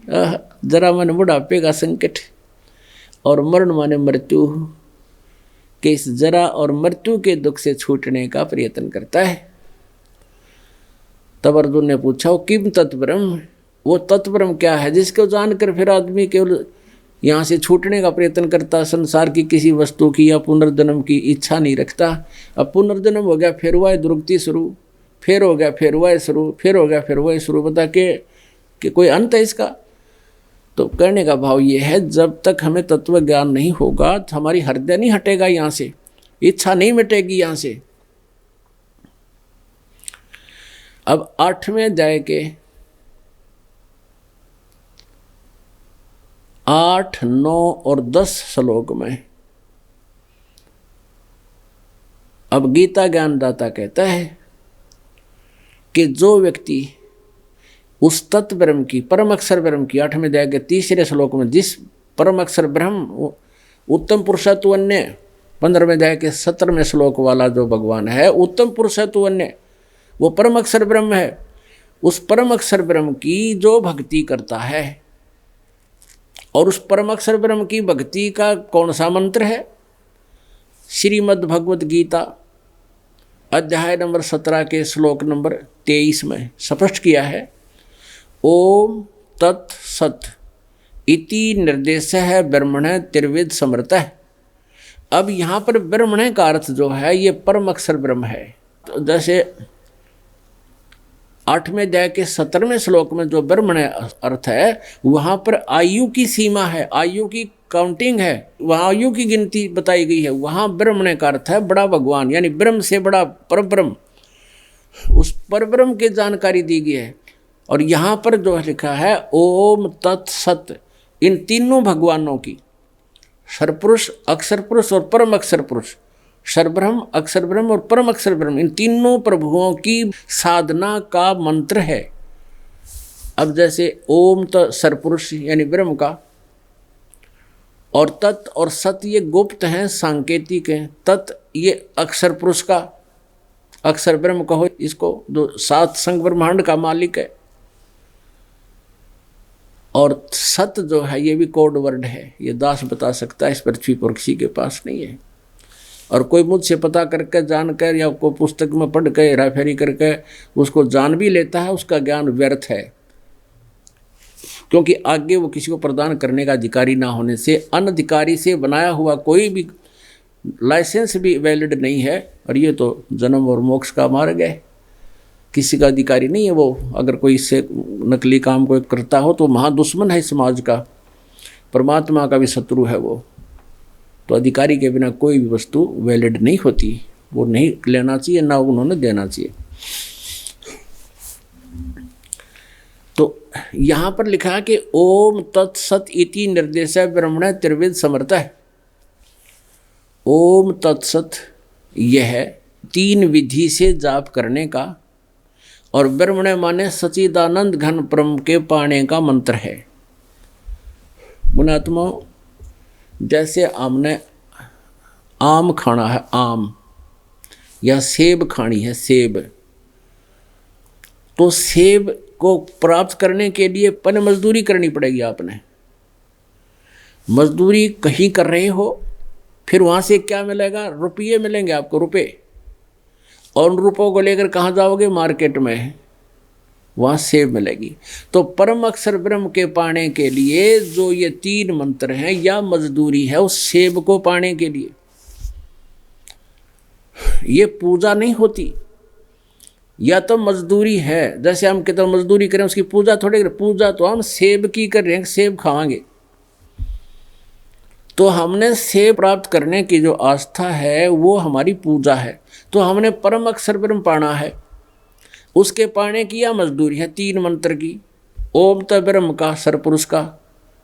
जरा माने बुढ़ापे का संकट और मरण माने मृत्यु के, इस जरा और मृत्यु के दुख से छूटने का प्रयत्न करता है। तब अर्जुन ने पूछा वो किम तत्ब्रह्म, वो तत्ब्रह्म क्या है जिसको जानकर फिर आदमी केवल यहाँ से छूटने का प्रयत्न करता, संसार की किसी वस्तु की या पुनर्जन्म की इच्छा नहीं रखता। अब पुनर्जन्म हो गया फिर हुआ है दुर्गति शुरू, फिर हो गया फिर हुआ है शुरू, फिर हो गया फिर हुआ है शुरू, बता कि कोई अंत है इसका। तो कहने का भाव ये है जब तक हमें तत्व ज्ञान नहीं होगा तो हमारी हृदय नहीं हटेगा यहाँ से, इच्छा नहीं मिटेगी यहाँ से। अब 8वें अध्याय के 8, 9 और 10 श्लोक में अब गीता ज्ञानदाता कहता है कि जो व्यक्ति उस तत्व ब्रह्म की, परम अक्षर ब्रह्म की 8वें अध्याय के 3रे श्लोक में जिस परम अक्षर ब्रह्म उत्तम पुरुषत्व अन्य 15वें अध्याय के 17वें श्लोक वाला जो भगवान है उत्तम पुरुषत्व अन्य, वो परम अक्षर ब्रह्म है। उस परम अक्षर ब्रह्म की जो भक्ति करता है, और उस परम अक्षर ब्रह्म की भक्ति का कौन सा मंत्र है? श्रीमद् भगवत गीता अध्याय नंबर 17 के श्लोक नंबर 23 में स्पष्ट किया है, ओम तत् सत इति निर्देश है ब्रह्मण त्रिविध समृतः। अब यहाँ पर ब्रह्मण का अर्थ जो है ये परम अक्षर ब्रह्म है। तो जैसे 8वें अध्याय के 17वें श्लोक में जो ब्रह्मण अर्थ है वहाँ पर आयु की सीमा है, आयु की काउंटिंग है, वहाँ आयु की गिनती बताई गई है। वहाँ ब्रह्मण का अर्थ है बड़ा भगवान, यानी ब्रह्म से बड़ा परब्रह्म, उस परब्रह्म की जानकारी दी गई है। और यहाँ पर जो लिखा है ओम तत्सत, इन तीनों भगवानों की, सर्वपुरुष, अक्षर पुरुष और परम अक्षर पुरुष, सर्वब्रह्म, अक्षर ब्रह्म और परम अक्षर ब्रह्म, इन तीनों प्रभुओं की साधना का मंत्र है। अब जैसे ओम तो सर्वपुरुष यानी ब्रह्म का, और तत् और सत ये गुप्त हैं, सांकेतिक हैं। तत् ये अक्षर पुरुष का, अक्षर ब्रह्म कहो इसको, जो 7 संग ब्रह्मांड का मालिक है। और सत जो है ये भी कोड वर्ड है, ये दास बता सकता है, इस पृथ्वी पर किसी के पास नहीं है। और कोई मुझसे पता करके जान कर या कोई पुस्तक में पढ़ के हेरा फेरी करके उसको जान भी लेता है, उसका ज्ञान व्यर्थ है, क्योंकि आगे वो किसी को प्रदान करने का अधिकारी ना होने से अनधिकारी से बनाया हुआ कोई भी लाइसेंस भी वैलिड नहीं है। और ये तो जन्म और मोक्ष का मार्ग है, किसी का अधिकारी नहीं है वो। अगर कोई इससे नकली काम कोई करता हो तो महादुश्मन है समाज का, परमात्मा का भी शत्रु है वो। तो अधिकारी के बिना कोई भी वस्तु वैलिड नहीं होती, वो नहीं लेना चाहिए ना उन्होंने देना चाहिए। तो यहाँ पर लिखा है कि ओम तत्सत इति निर्देश ब्रह्मण त्रिविध समर्थ है। ओम तत्सत यह 3 विधि से जाप करने का, और ब्रह्मण माने सचिदानंद घन ब्रह्म के पाने का मंत्र है। मुनात्मा जैसे हमने आम खाना है, आम, या सेब खानी है, सेब, तो सेब को प्राप्त करने के लिए पहले मजदूरी करनी पड़ेगी। आपने मजदूरी कहीं कर रहे हो, फिर वहाँ से क्या मिलेगा? रुपये मिलेंगे आपको, रुपये। और उन रुपयों को लेकर कहाँ जाओगे? मार्केट में, वहाँ सेब मिलेगी। तो परम अक्षर ब्रह्म के पाने के लिए जो ये 3 मंत्र हैं या मजदूरी है उस सेब को पाने के लिए, ये पूजा नहीं होती, या तो मजदूरी है। जैसे हम कहते हैं मजदूरी करें, उसकी पूजा थोड़ी करें। पूजा तो हम सेब की कर रहे हैं, सेब खावांगे। तो हमने सेब प्राप्त करने की जो आस्था है वो हमारी पूजा है। तो हमने परम अक्षर ब्रह्म पाना है, उसके पाने की यह मजदूरी है 3 मंत्र की। ओम त ब्रह्म का, सरपुरुष का,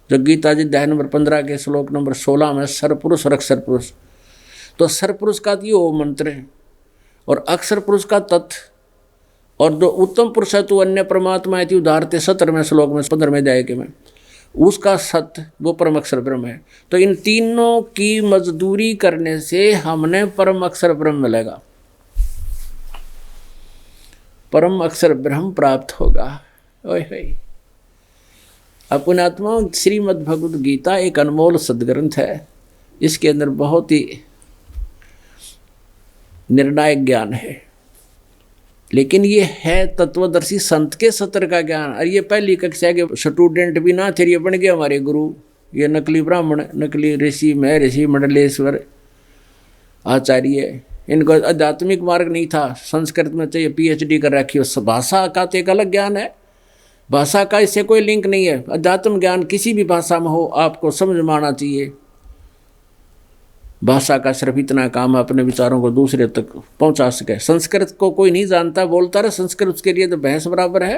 जो गीता जी अध्याय नंबर 15 के श्लोक नंबर 16 में सरपुरुष और अक्षर पुरुष। तो सरपुरुष का तो ओम मंत्र है, और अक्षर पुरुष का तत्, और जो उत्तम पुरुष है तो अन्य परमात्मा है उदाहरते 17वें श्लोक में 15वें अध्याय के में, उसका सत्य वो परम अक्षर ब्रह्म है। तो इन तीनों की मजदूरी करने से हमने परम अक्षर ब्रह्म मिलेगा, परम अक्षर ब्रह्म प्राप्त होगा। ओए अपनात्मा, श्रीमद् भगवद गीता एक अनमोल सदग्रंथ है। इसके अंदर बहुत ही निर्णायक ज्ञान है, लेकिन ये है तत्वदर्शी संत के सत्र का ज्ञान। और ये पहली कक्षा के स्टूडेंट भी ना थे, ये बन गए हमारे गुरु। ये नकली ब्राह्मण, नकली ऋषि, मैं ऋषि मंडलेश्वर आचार्य, इनको आध्यात्मिक मार्ग नहीं था। संस्कृत में चाहिए PhD कर रखी हो। भाषा का तो एक अलग ज्ञान है, भाषा का इससे कोई लिंक नहीं है। अध्यात्म ज्ञान किसी भी भाषा में हो आपको समझ में आना चाहिए। भाषा का सिर्फ इतना काम है अपने विचारों को दूसरे तक पहुंचा सके। संस्कृत को कोई नहीं जानता, बोलता रहे संस्कृत, उसके लिए तो बहस बराबर है।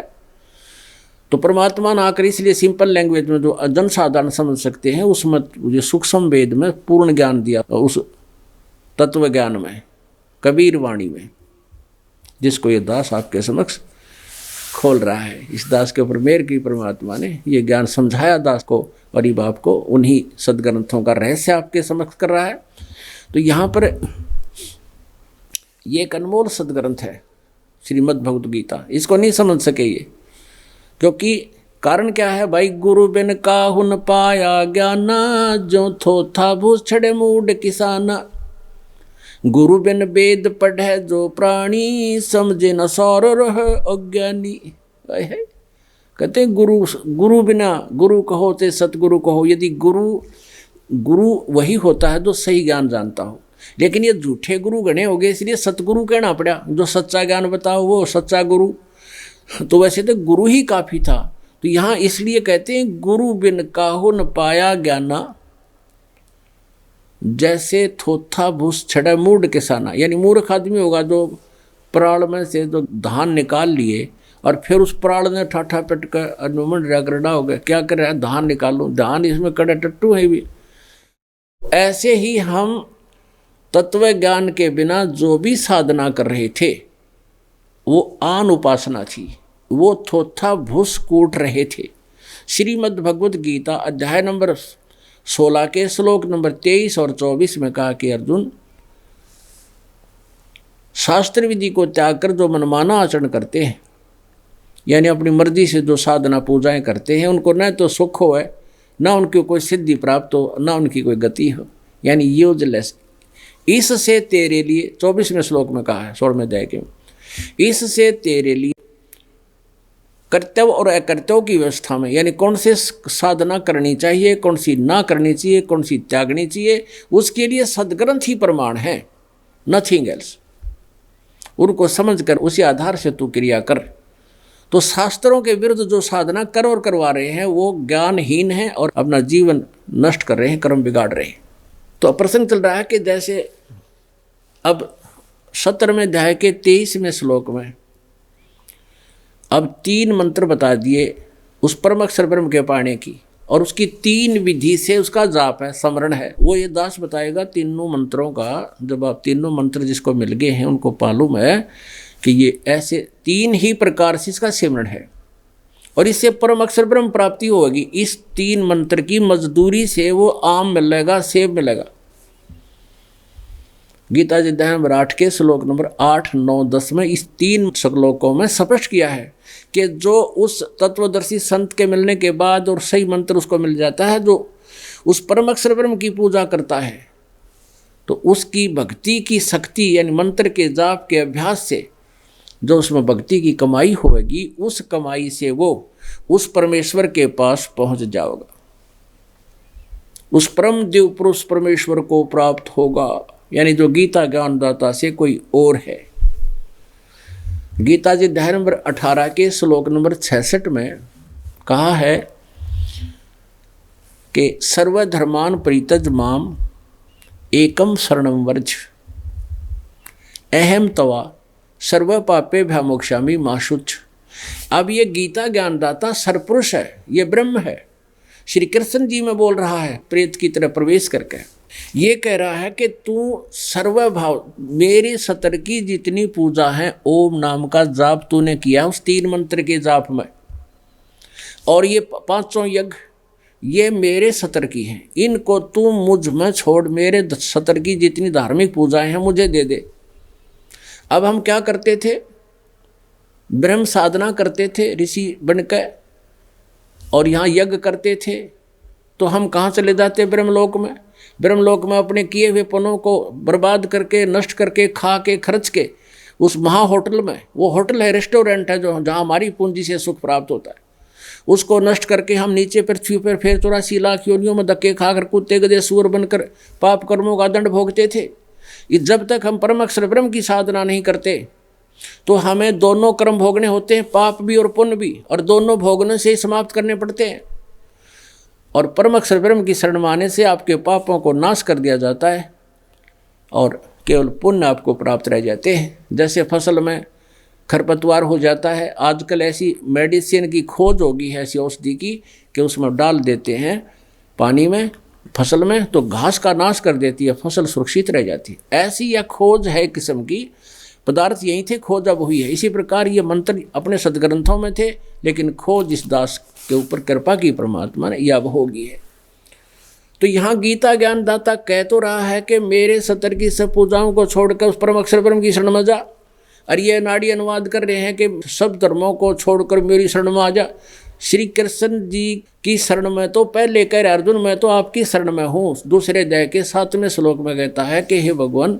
तो परमात्मा ने आकर इसलिए सिंपल लैंग्वेज में जो जनसाधारण समझ सकते हैं उसमें ये सूक्ष्म वेद में पूर्ण ज्ञान दिया, उस तत्व ज्ञान में, कबीर वाणी में, जिसको ये दास आपके समक्ष खोल रहा है। इस दास के ऊपर मेहर की परमात्मा ने ये ज्ञान समझाया दास को, और ये बाप को उन्हीं सदग्रंथों का रहस्य आपके समक्ष कर रहा है। तो यहाँ पर ये एक अनमोल सदग्रंथ है श्रीमद् भगवद गीता। इसको नहीं समझ सके ये, क्योंकि कारण क्या है भाई? गुरु बिन काहुन पाया ज्ञाना, जो थोथा भूस छड़े मूड किसाना। गुरु बिन वेद पढ़े जो प्राणी, समझे न सौर रह अज्ञानी। कहते गुरु बिना, गुरु कहो ते सतगुरु कहो। यदि गुरु वही होता है जो सही ज्ञान जानता हो, लेकिन ये झूठे गुरु गणे हो गए, इसलिए सतगुरु कहना पड़ा। जो सच्चा ज्ञान बताओ वो सच्चा गुरु। तो वैसे तो गुरु ही काफी था। तो यहाँ इसलिए कहते हैं गुरु बिन काहु न पाया ज्ञाना, जैसे थोथा भूस छड़ा मूड किसाना। यानी मूर्ख आदमी होगा जो प्राण में से जो धान निकाल लिए और फिर उस प्राण ने ठाठा पिट कर अनुमंड रगड़ा हो गया, क्या कर रहा है? धान निकालो, धान इसमें कड़ा टट्टू है भी। ऐसे ही हम तत्व ज्ञान के बिना जो भी साधना कर रहे थे वो आन उपासना थी, वो थोथा भूस कूट रहे थे। श्रीमद् भगवद गीता अध्याय नंबर 16 के श्लोक नंबर 23 और 24 में कहा कि अर्जुन, शास्त्र विधि को त्याग कर जो मनमाना आचरण करते हैं, यानी अपनी मर्जी से जो साधना पूजाएं करते हैं, उनको न तो सुख हो है, ना उनकी कोई सिद्धि प्राप्त हो, ना उनकी कोई गति हो, यानी यूजलेस। इससे तेरे लिए 24वें श्लोक में कहा है 16वें अध्याय के, इससे तेरे लिए कर्तव्य और अकर्तव्य की व्यवस्था में, यानी कौन से साधना करनी चाहिए, कौन सी ना करनी चाहिए, कौन सी त्यागनी चाहिए, उसके लिए सदग्रंथ ही प्रमाण है, नथिंग एल्स। उनको समझकर उसी आधार से तू क्रिया कर। तो शास्त्रों के विरुद्ध जो साधना कर और करवा रहे हैं वो ज्ञानहीन है और अपना जीवन नष्ट कर रहे हैं, कर्म बिगाड़ रहे हैं। तो प्रसंग चल रहा है कि जैसे अब 17वें अध्याय के 23वें श्लोक में अब 3 मंत्र बता दिए उस परम अक्षर ब्रह्म के पाने की, और उसकी 3 विधि से उसका जाप है, स्मरण है। वो ये दास बताएगा तीनों मंत्रों का। जब आप तीनों मंत्र जिसको मिल गए हैं उनको मालूम है कि ये ऐसे 3 ही प्रकार से इसका सिमरण है। और इससे परम अक्षर ब्रह्म प्राप्ति होगी। इस 3 मंत्र की मजदूरी से वो आम मिलेगा, सेब मिलेगा। गीता जी अध्याय नंबर 8 के श्लोक नंबर 8, 9, 10 में इस 3 श्लोकों में स्पष्ट किया है कि जो उस तत्वदर्शी संत के मिलने के बाद और सही मंत्र उसको मिल जाता है, जो उस परम अक्षर ब्रह्म की पूजा करता है, तो उसकी भक्ति की शक्ति यानी मंत्र के जाप के अभ्यास से जो उसमें भक्ति की कमाई होगी, उस कमाई से वो उस परमेश्वर के पास पहुंच जाएगा, उस परम देव पुरुष परमेश्वर को प्राप्त होगा, यानी जो गीता ज्ञानदाता से कोई और है। गीता जी अध्याय नंबर 18 के श्लोक नंबर 66 में कहा है कि सर्वधर्मान परित्यज माम एकम शरणम वर्ज अहम तवा सर्व पापे भ्यामोक्षामि मा शुच। अब ये गीता ज्ञानदाता सरपुरुष है, ये ब्रह्म है, श्री कृष्ण जी में बोल रहा है प्रेत की तरह प्रवेश करके। ये कह रहा है कि तू सर्वभाव मेरी 70 की जितनी पूजा है, ओम नाम का जाप तूने किया उस 3 मंत्र के जाप में, और ये 5 यज्ञ ये मेरे 70 की हैं, इनको तू मुझ में छोड़ मेरे 70 की जितनी धार्मिक पूजाएं हैं मुझे दे दे। अब हम क्या करते थे, ब्रह्म साधना करते थे ऋषि बनकर, और यहाँ यज्ञ करते थे, तो हम कहाँ चले जाते ब्रह्मलोक में। ब्रह्मलोक में अपने किए हुए पनों को बर्बाद करके, नष्ट करके, खा के, खर्च के उस महा होटल में, वो होटल है, रेस्टोरेंट है, जो जहाँ हमारी पूंजी से सुख प्राप्त होता है, उसको नष्ट करके हम नीचे पृथ्वी पर फिर 84 लाख योनियों में धक्के खाकर कुत्ते गधे सूअर बनकर पाप कर्मों का दंड भोगते थे। जब तक हम परम अक्षर ब्रह्म की साधना नहीं करते तो हमें दोनों कर्म भोगने होते हैं, पाप भी और पुण्य भी, और दोनों भोगने से ही समाप्त करने पड़ते हैं। और परम अक्षर ब्रह्म की शरण में आने से आपके पापों को नाश कर दिया जाता है और केवल पुण्य आपको प्राप्त रह जाते हैं। जैसे फसल में खरपतवार हो जाता है, आजकल ऐसी मेडिसिन की खोज होगी है, ऐसी औषधि की, कि उसमें डाल देते हैं पानी में फसल में, तो घास का नाश कर देती है, फसल सुरक्षित रह जाती है। ऐसी यह खोज है किस्म की, पदार्थ यही थे, खोज अब हुई है। इसी प्रकार ये मंत्र अपने सदग्रंथों में थे, लेकिन खोज इस दास के ऊपर कृपा की परमात्मा ने यह अब होगी है। तो यहाँ गीता ज्ञानदाता कह तो रहा है कि मेरे 70 की सब पूजाओं को छोड़कर उस परम अक्षर ब्रह्म की शरण में जा, और ये नाड़ी अनुवाद कर रहे हैं कि सब धर्मों को छोड़कर मेरी शरण में आ जा। श्री कृष्ण जी की शरण में तो पहले कह रहे अर्जुन मैं तो आपकी शरण में हूँ, दूसरे अध्याय के 7वें श्लोक में कहता है कि हे भगवान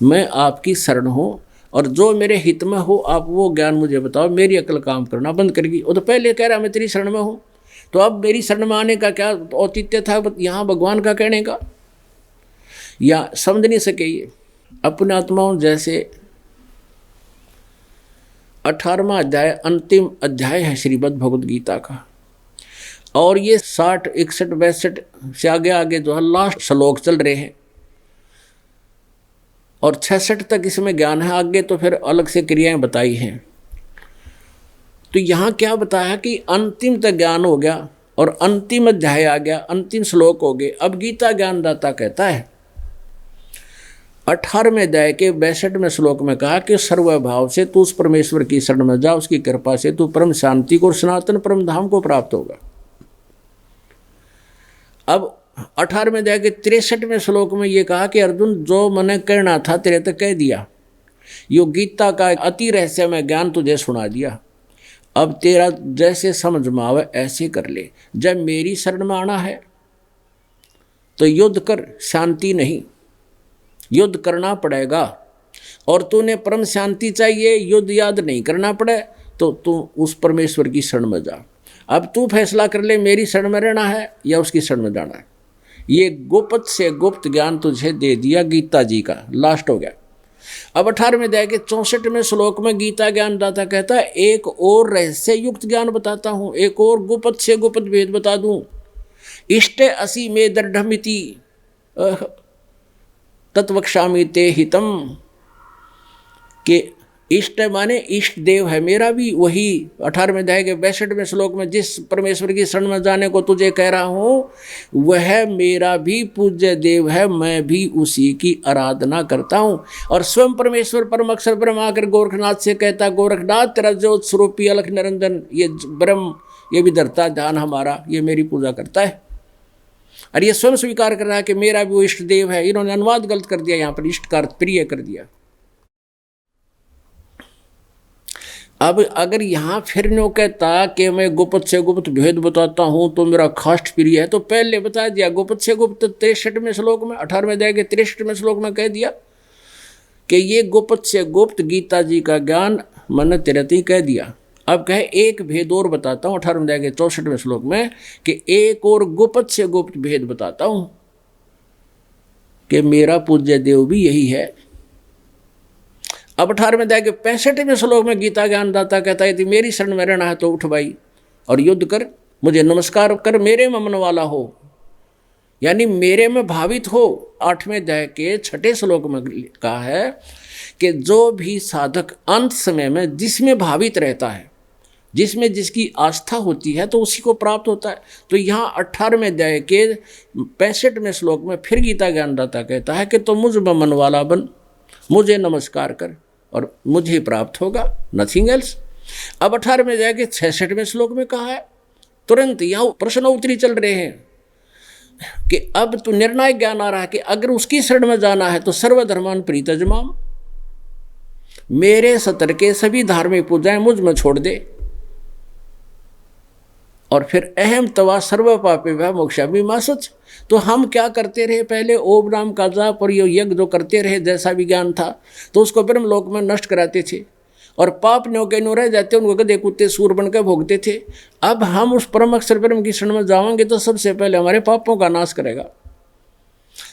मैं आपकी शरण हूँ, और जो मेरे हित में हो आप वो ज्ञान मुझे बताओ, मेरी अकल काम करना बंद करेगी। वो तो पहले कह रहा मैं तेरी शरण में हूँ, तो अब मेरी शरण में आने का क्या औचित्य था यहाँ भगवान का कहने का, या समझ नहीं सके। ये अपने आत्माओं जैसे 18वां अध्याय अंतिम अध्याय है श्रीमद् भगवद गीता का, और ये 60, 61, 62 से आगे आगे जो है लास्ट श्लोक चल रहे हैं, और 66 तक इसमें ज्ञान है, आगे तो फिर अलग से क्रियाएं बताई हैं। तो यहाँ क्या बताया कि अंतिम तक ज्ञान हो गया और अंतिम अध्याय आ गया, अंतिम श्लोक हो गए। अब गीता ज्ञानदाता कहता है 18वें अध्याय के 62वें श्लोक में कहा कि सर्वभाव से तू उस परमेश्वर की शरण में जा, उसकी कृपा से तू परम शांति को, सनातन परम धाम को प्राप्त होगा। अब 18वें अध्याय के 63वें श्लोक में ये कहा कि अर्जुन जो मैंने कहना था तेरे तक कह दिया, यो गीता का अति रहस्यमय ज्ञान तुझे सुना दिया, अब तेरा जैसे समझ में आवे ऐसे कर ले। जब मेरी शरण में आना है तो युद्ध कर, शांति नहीं, युद्ध करना पड़ेगा। और तूने परम शांति चाहिए, युद्ध याद नहीं करना पड़े, तो तू उस परमेश्वर की शरण में जा। अब तू फैसला कर ले मेरी शरण में रहना है या उसकी शरण में जाना है। ये गुप्त से गुप्त ज्ञान तुझे दे दिया गीता जी का, लास्ट हो गया। अब 18वें अध्याय के 64वें श्लोक में गीता ज्ञानदाता कहता है एक और रहस्य युक्त ज्ञान बताता हूँ, एक और गुप्त से गुप्त भेद बता दूँ। इष्टे असि में दृढ़मिति तत्वक्षामि ते हितम, के इष्ट माने इष्ट देव है मेरा भी, वही 18वें अध्याय के 62वें श्लोक में जिस परमेश्वर की शरण में जाने को तुझे कह रहा हूँ वह मेरा भी पूज्य देव है, मैं भी उसी की आराधना करता हूँ। और स्वयं परमेश्वर परम अक्षर ब्रह्म आकर गोरखनाथ से कहता, गोरखनाथ तेरा ज्योत स्वरूपी अलख निरंजन ये ब्रह्म ये भी धरता ध्यान हमारा, ये मेरी पूजा करता है। और ये स्वयं स्वीकार कर रहा है कि मेरा भी वो इष्ट देव है। इन्होंने अनुवाद गलत कर दिया, यहाँ पर इष्ट का अर्थ प्रिय कर दिया। अब अगर यहाँ फिर नो कहता कि मैं गुप्त से गुप्त भेद बताता हूँ तो मेरा खाष्ट प्रिय है, तो पहले बता दिया गुप्त से गुप्त 63वें श्लोक में, 18वें अध्याय के 63वें श्लोक में कह दिया कि ये गुप्त से गुप्त गीता जी का ज्ञान मन तिरती कह दिया। अब कहे एक भेद और बताता हूँ 18वें अध्याय के 64वें श्लोक में कि एक और गुप्त से गुप्त भेद बताता हूँ कि मेरा पूज्य देव भी यही है। अब 18वें अध्याय के 65वें श्लोक में गीता ज्ञानदाता कहता है कि मेरी शरण में रहना है तो उठ भाई और युद्ध कर, मुझे नमस्कार कर, मेरे में मन वाला हो, यानी मेरे में भावित हो। 8वें अध्याय के 6ठे श्लोक में कहा है कि जो भी साधक अंत समय में जिसमें भावित रहता है, जिसमें जिसकी आस्था होती है तो उसी को प्राप्त होता है। तो यहाँ 18वें अध्याय के 65वें श्लोक में फिर गीता ज्ञानदाता कहता है कि तो मुझ में मन वाला बन, मुझे नमस्कार कर और मुझे प्राप्त होगा, नथिंग एल्स। अब 18वें अध्याय के 66वें श्लोक में कहा है, तुरंत यहाँ प्रश्न उत्तरी चल रहे हैं कि अब तो निर्णायक ज्ञान आ रहा है कि अगर उसकी शरण में जाना है तो सर्वधर्मान प्रीतजमाम, मेरे सतर के सभी धार्मिक पूजाएं मुझ में छोड़ दे। और फिर अहम तवा सर्व पापे वह मोक्षा भी मासुच। तो हम क्या करते रहे, पहले ओम नाम का जाप और ये यज्ञ जो करते रहे जैसा विज्ञान था तो उसको ब्रह्म लोक में नष्ट कराते थे और पाप न्यो के न्यो रह जाते, उनको गधे कुत्ते सूर बन के भोगते थे। अब हम उस परम अक्षर ब्रह्म की शरण में जाएंगे तो सबसे पहले हमारे पापों का नाश करेगा।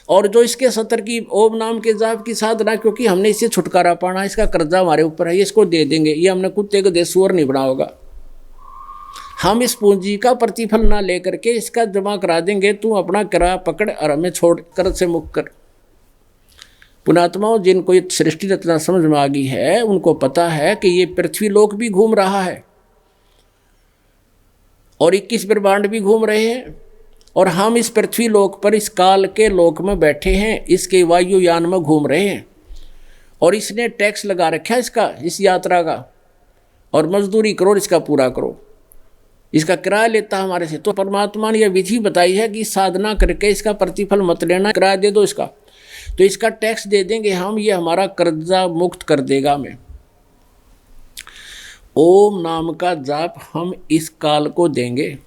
और जो इसके सतर की ओम नाम के जाप की साधना, क्योंकि हमने इससे छुटकारा पाना, इसका कर्जा हमारे ऊपर है, इसको दे देंगे, ये हमने कुत्ते को दे सूर नहीं बना होगा। हम इस पूंजी का प्रतिफल ना लेकर के इसका जमा करा देंगे, तू अपना किराया पकड़ और हमें छोड़ कर से मुक्त कर। पुणात्माओं जिनको ये सृष्टि रचना समझ में आ गई है उनको पता है कि ये पृथ्वी लोक भी घूम रहा है और 21 ब्रह्मांड भी घूम रहे हैं और हम इस पृथ्वी लोक पर इस काल के लोक में बैठे हैं, इसके वायुयान में घूम रहे हैं और इसने टैक्स लगा रखा है इसका, इस यात्रा का, और मजदूरी करो, इसका पूरा करो, इसका किराया लेता हमारे से। तो परमात्मा ने यह विधि बताई है कि साधना करके इसका प्रतिफल मत लेना, किराया दे दो इसका, तो इसका टैक्स दे देंगे हम, ये हमारा कर्जा मुक्त कर देगा हमें। ओम नाम का जाप हम इस काल को देंगे,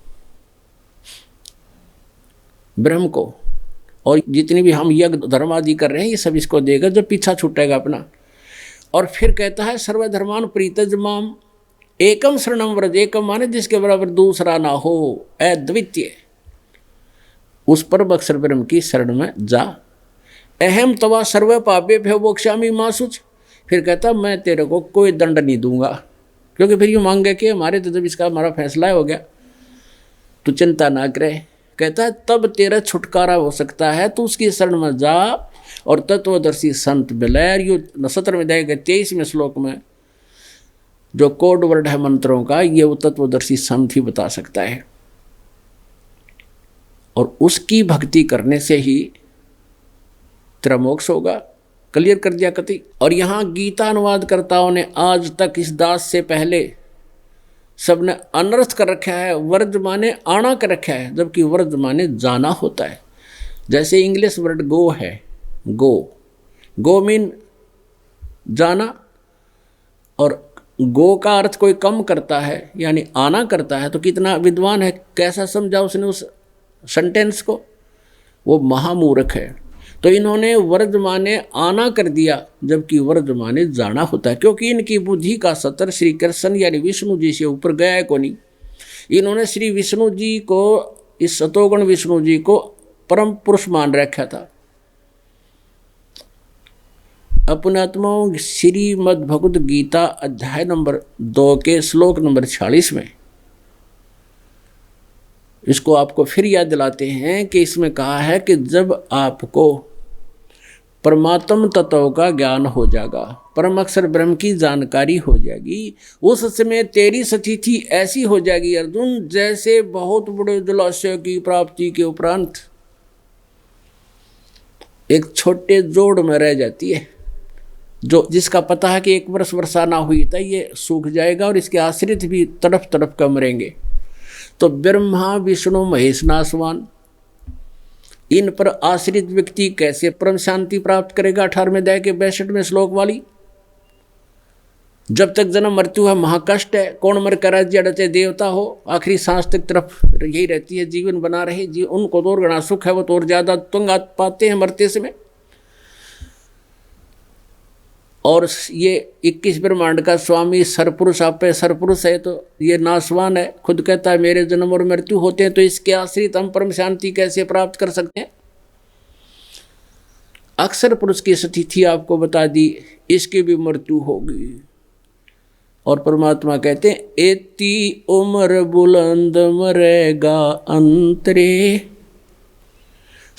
ब्रह्म को, और जितनी भी हम यज्ञ धर्म आदि कर रहे हैं ये सब इसको देगा जो पीछा छूटेगा अपना। और फिर कहता है सर्वधर्मान प्रीतजमाम एकम शरणम व्रज, एकम माने जिसके बराबर दूसरा ना हो, अद्वितीय, उस पर अक्षर ब्रह्म की शरण में जा। अहम तवा सर्व पापे भय मोक्षामि मासुच, फिर कहता मैं तेरे को कोई दंड नहीं दूंगा, क्योंकि फिर यूँ मांगे कि हमारे तो जब इसका हमारा फैसला हो गया तो चिंता ना करे। कहता है तब तेरा छुटकारा हो सकता है, तो उसकी शरण में जा और तत्वदर्शी संत बिलैर। यू 17वें अध्याय के 23वें श्लोक में जो कोड वर्ड है मंत्रों का, ये वो तत्वदर्शी संत ही बता सकता है और उसकी भक्ति करने से ही तेरा मोक्ष होगा। क्लियर कर दिया कति। और यहाँ गीता अनुवादकर्ताओं ने आज तक इस दास से पहले सबने अनर्थ कर रखा है, वर्ज माने आना कर रखा है, जबकि वर्ज माने जाना होता है। जैसे इंग्लिश वर्ड गो है, गो मीन जाना, और गो का अर्थ कोई कम करता है यानी आना करता है। तो कितना विद्वान है, कैसा समझा उसने उस सेंटेंस को, वो महामूर्ख है। तो इन्होंने वर्ज माने आना कर दिया, जबकि वर्ज माने जाना होता है, क्योंकि इनकी बुद्धि का सतर श्री कृष्ण यानी विष्णु जी से ऊपर गया है को नहीं। इन्होंने श्री विष्णु जी को, इस सतोगुण विष्णु जी को परम पुरुष मान रखा था। अपनात्माओं श्रीमद् भगवद गीता अध्याय नंबर 2 के श्लोक नंबर 46 में इसको आपको फिर याद दिलाते हैं कि इसमें कहा है कि जब आपको परमात्म तत्व का ज्ञान हो जाएगा, परम अक्षर ब्रह्म की जानकारी हो जाएगी। उस समय तेरी स्थिति ऐसी हो जाएगी अर्जुन, जैसे बहुत बड़े जलाशय की प्राप्ति के उपरांत एक छोटे जोड़ में रह जाती है, जो जिसका पता है कि 1 वर्ष वर्षा ना हुई तो ये सूख जाएगा और इसके आश्रित भी तड़प तड़प कर मरेंगे। तो ब्रह्मा विष्णु महेश नासवान, इन पर आश्रित व्यक्ति कैसे परम शांति प्राप्त करेगा? 18वें अध्याय के 62वें श्लोक वाली, जब तक जन्म मृत्यु है महाकष्ट है, कौन मर कर राज्य अड़ते देवता हो, आखिरी सांस तक तरफ यही रहती है, जीवन बना रहे जी, उनको तो और गणा सुख है, वो तो और ज्यादा तुंग पाते हैं मरते समय। और ये 21 ब्रह्मांड का स्वामी सरपुरुष, आप पे सरपुरुष है तो ये नासवान है, खुद कहता है मेरे जन्म और मृत्यु होते हैं, तो इसके आश्रित हम परम शांति कैसे प्राप्त कर सकते हैं? अक्षर पुरुष की स्थिति आपको बता दी, इसकी भी मृत्यु होगी। और परमात्मा कहते हैं एती उम्र बुलंद मरेगा अंतरे,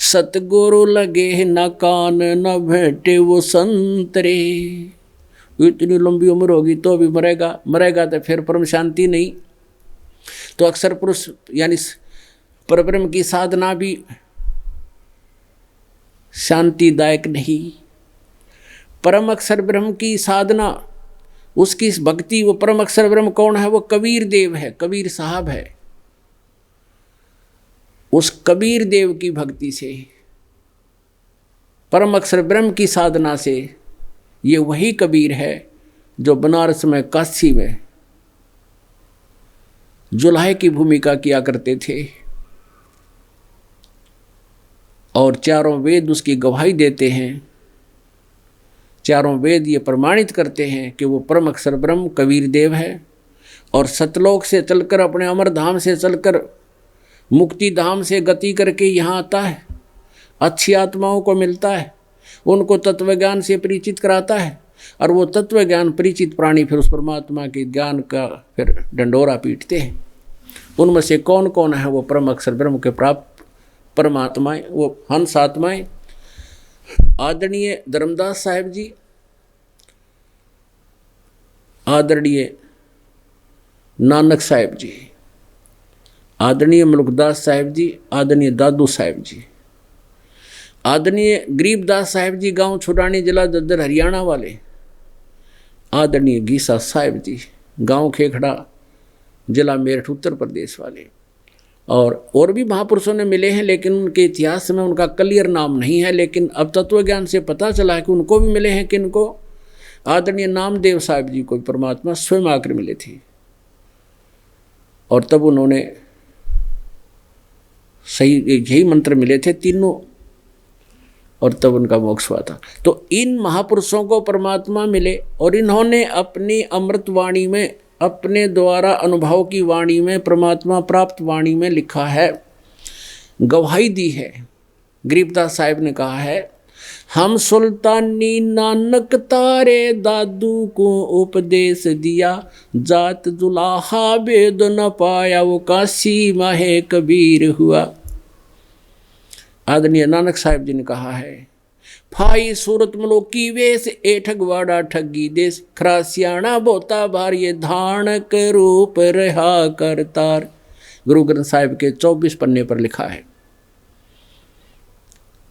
सतगुरु लगे न कान न भेटे वो संतरे। इतनी लंबी उम्र होगी तो भी मरेगा तो फिर परम शांति नहीं। तो अक्षर पुरुष यानी परब्रह्म की साधना भी शांतिदायक नहीं। परम अक्षर ब्रह्म की साधना, उसकी भक्ति, वो परम अक्षर ब्रह्म कौन है? वो कबीर देव है, कबीर साहब है। उस कबीर देव की भक्ति से, परम अक्षर ब्रह्म की साधना से, ये वही कबीर है जो बनारस में काशी में जुल्हे की भूमिका किया करते थे और चारों वेद उसकी गवाही देते हैं। चारों वेद ये प्रमाणित करते हैं कि वो परम अक्षर ब्रह्म कबीर देव है। और सतलोक से चलकर, अपने अमर धाम से चलकर, मुक्ति धाम से गति करके यहाँ आता है, अच्छी आत्माओं को मिलता है, उनको तत्व ज्ञान से परिचित कराता है, और वो तत्व ज्ञान परिचित प्राणी फिर उस परमात्मा के ज्ञान का फिर डंडोरा पीटते हैं। उनमें से कौन कौन है वो परम अक्षर ब्रह्म के प्राप्त परमात्माएं, वो हंस आत्माएं? आदरणीय धर्मदास साहेब जी, आदरणीय नानक साहेब जी, आदरणीय मलुकदास साहेब जी, आदरणीय दादू साहेब जी, आदरणीय गरीबदास साहेब जी, गांव छुटानी, जिला दद्दर, हरियाणा वाले, आदरणीय गीसा साहेब जी, गांव खेखड़ा, जिला मेरठ, उत्तर प्रदेश वाले, और भी महापुरुषों ने मिले हैं, लेकिन उनके इतिहास में उनका क्लियर नाम नहीं है। लेकिन अब तत्व ज्ञान से पता चला है कि उनको भी मिले हैं। किनको? आदरणीय नामदेव साहब जी को परमात्मा स्वयं आकर मिले थे, और तब उन्होंने सही यही मंत्र मिले थे तीनों, और तब उनका मोक्ष हुआ था। तो इन महापुरुषों को परमात्मा मिले और इन्होंने अपनी अमृत वाणी में, अपने द्वारा अनुभव की वाणी में, परमात्मा प्राप्त वाणी में लिखा है, गवाही दी है। गरीबदास साहिब ने कहा है, हम सुल्तानी नानक तारे दादू को उपदेश दिया, जात जुलाहा वेद न पाया, वो काशी माहे कबीर हुआ। आदरणीय नानक साहिब जी ने कहा है, फाई सूरत मलोकी वेश, ए ठगवाड़ा ठगी देश, खरासियाणा बोता भार, ये धानक रूप रहा करतार। गुरु ग्रंथ साहिब के 24 पन्ने पर लिखा है,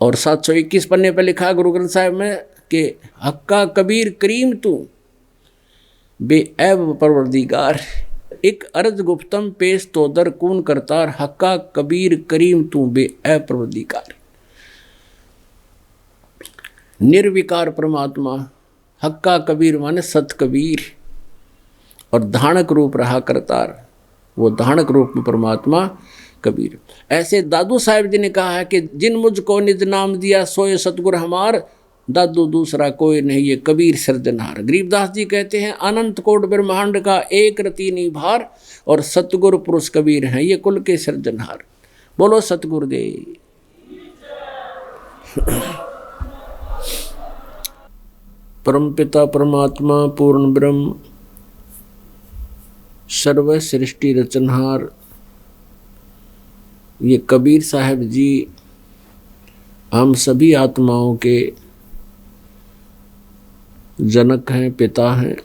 और 721 पन्ने पर लिखा गुरु ग्रंथ साहिब में कि हक्का कबीर करीम तू बेऐब परवरदिगार, एक अर्ज गुप्तम पेश तो दर कून करतार, हक्का कबीर करीम तू बेऐब परवरदिगार। निर्विकार परमात्मा हक्का कबीर माने सत कबीर, और धानक रूप रहा करतार, वो धानक रूप में परमात्मा कबीर। ऐसे दादू साहिब जी ने कहा है कि जिन मुझको निज नाम दिया, सोए सतगुर हमार, दादू दूसरा कोई नहीं, ये कबीर सिरजनहार। गरीबदास जी कहते हैं, अनंत कोट ब्रह्मांड का एक रति नहीं भार, और सतगुरु पुरुष कबीर हैं, ये कुल के सिरजनहार। बोलो सतगुरुदेव। परमपिता परमात्मा पूर्ण ब्रह्म सर्व सृष्टि रचनहार, ये कबीर साहब जी हम सभी आत्माओं के जनक हैं, पिता हैं।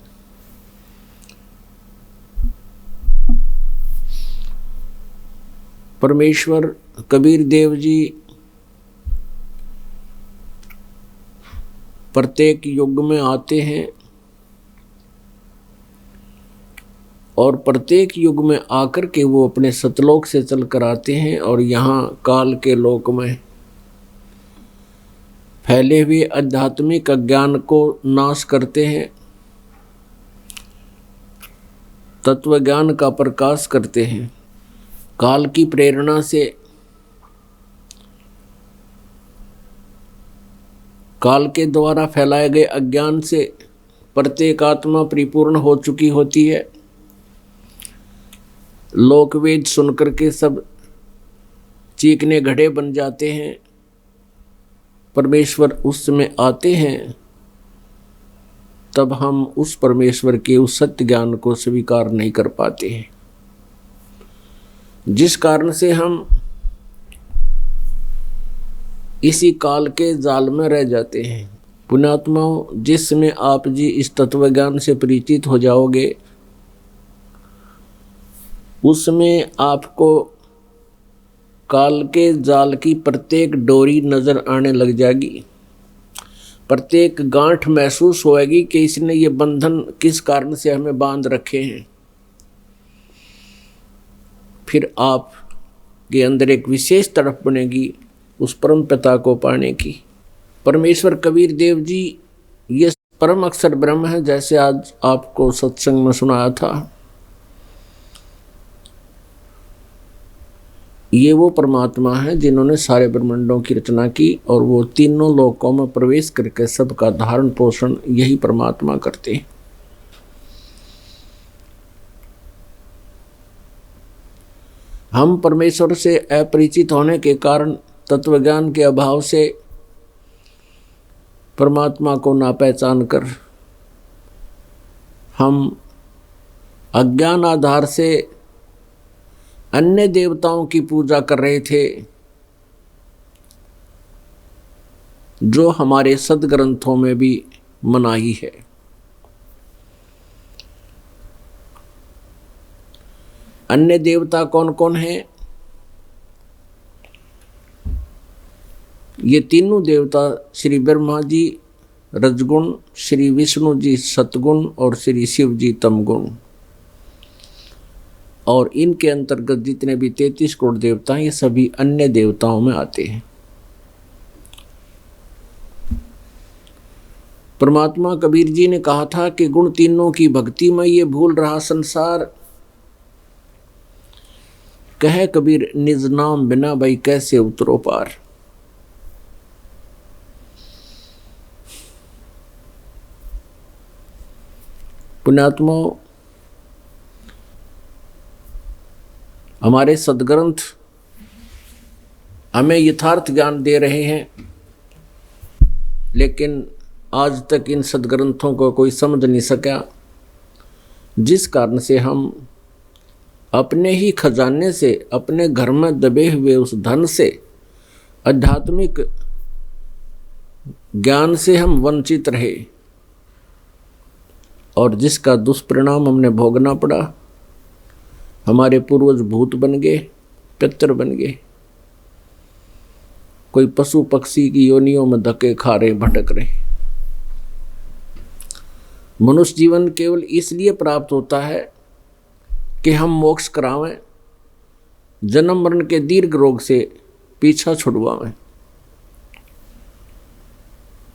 परमेश्वर कबीर देव जी प्रत्येक युग में आते हैं और प्रत्येक युग में आकर के वो अपने सतलोक से चल कर आते हैं और यहाँ काल के लोक में फैले हुए आध्यात्मिक अज्ञान को नाश करते हैं, तत्व ज्ञान का प्रकाश करते हैं। काल की प्रेरणा से, काल के द्वारा फैलाए गए अज्ञान से प्रत्येक आत्मा परिपूर्ण हो चुकी होती है। लोकवेद सुनकर के सब चीखने घड़े बन जाते हैं। परमेश्वर उस समय आते हैं, तब हम उस परमेश्वर के उस सत्य ज्ञान को स्वीकार नहीं कर पाते हैं, जिस कारण से हम इसी काल के जाल में रह जाते हैं। पुण्यात्माओं, जिस समय आप जी इस तत्व ज्ञान से परिचित हो जाओगे, उसमें आपको काल के जाल की प्रत्येक डोरी नजर आने लग जाएगी, प्रत्येक गांठ महसूस होएगी कि इसने ये बंधन किस कारण से हमें बांध रखे हैं। फिर आप के अंदर एक विशेष तड़प बनेगी उस परम पिता को पाने की। परमेश्वर कबीर देव जी ये परम अक्षर ब्रह्म है, जैसे आज आपको सत्संग में सुनाया था। ये वो परमात्मा है जिन्होंने सारे ब्रह्मांडों की रचना की और वो तीनों लोकों में प्रवेश करके सबका धारण पोषण यही परमात्मा करते हैं। हम परमेश्वर से अपरिचित होने के कारण, तत्वज्ञान के अभाव से परमात्मा को ना पहचान कर हम अज्ञान आधार से अन्य देवताओं की पूजा कर रहे थे, जो हमारे सदग्रंथों में भी मनाही है। अन्य देवता कौन कौन हैं? ये तीनों देवता श्री ब्रह्मा जी रजगुण, श्री विष्णु जी सतगुण और श्री शिव जी तमगुण। और इनके अंतर्गत जितने भी 33 करोड़ देवता हैं, ये सभी अन्य देवताओं में आते हैं। परमात्मा कबीर जी ने कहा था कि गुण तीनों की भक्ति में ये भूल रहा संसार, कहे कबीर निज नाम बिना भाई कैसे उतरो पार। पुण्यात्माओं, हमारे सदग्रंथ हमें यथार्थ ज्ञान दे रहे हैं, लेकिन आज तक इन सदग्रंथों को कोई समझ नहीं सका, जिस कारण से हम अपने ही खजाने से, अपने घर में दबे हुए उस धन से, आध्यात्मिक ज्ञान से हम वंचित रहे और जिसका दुष्परिणाम हमने भोगना पड़ा। हमारे पूर्वज भूत बन गए, पितर बन गए, कोई पशु पक्षी की योनियों में धक्के खा रहे, भटक रहे। मनुष्य जीवन केवल इसलिए प्राप्त होता है कि हम मोक्ष करावें, जन्म मरण के दीर्घ रोग से पीछा छुड़वावें।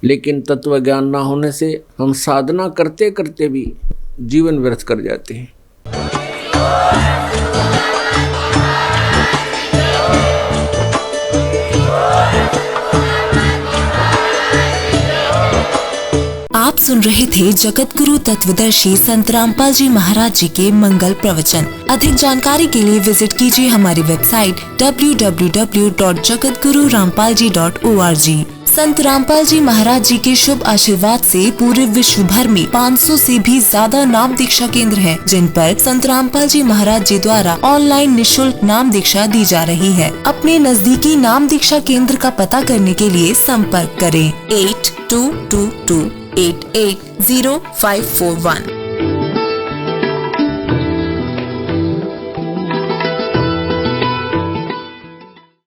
लेकिन तत्व ज्ञान ना होने से हम साधना करते करते भी जीवन व्यर्थ कर जाते हैं। आप सुन रहे थे जगत गुरु तत्वदर्शी संत रामपाल जी महाराज जी के मंगल प्रवचन। अधिक जानकारी के लिए विजिट कीजिए हमारी वेबसाइट www.jagatgururampalji.org। संत रामपाल जी महाराज जी के शुभ आशीर्वाद से पूरे विश्व भर में 500 से भी ज्यादा नाम दीक्षा केंद्र हैं, जिन पर संत रामपाल जी महाराज जी द्वारा ऑनलाइन निशुल्क नाम दीक्षा दी जा रही है। अपने नजदीकी नाम दीक्षा केंद्र का पता करने के लिए संपर्क करें 8222 880541।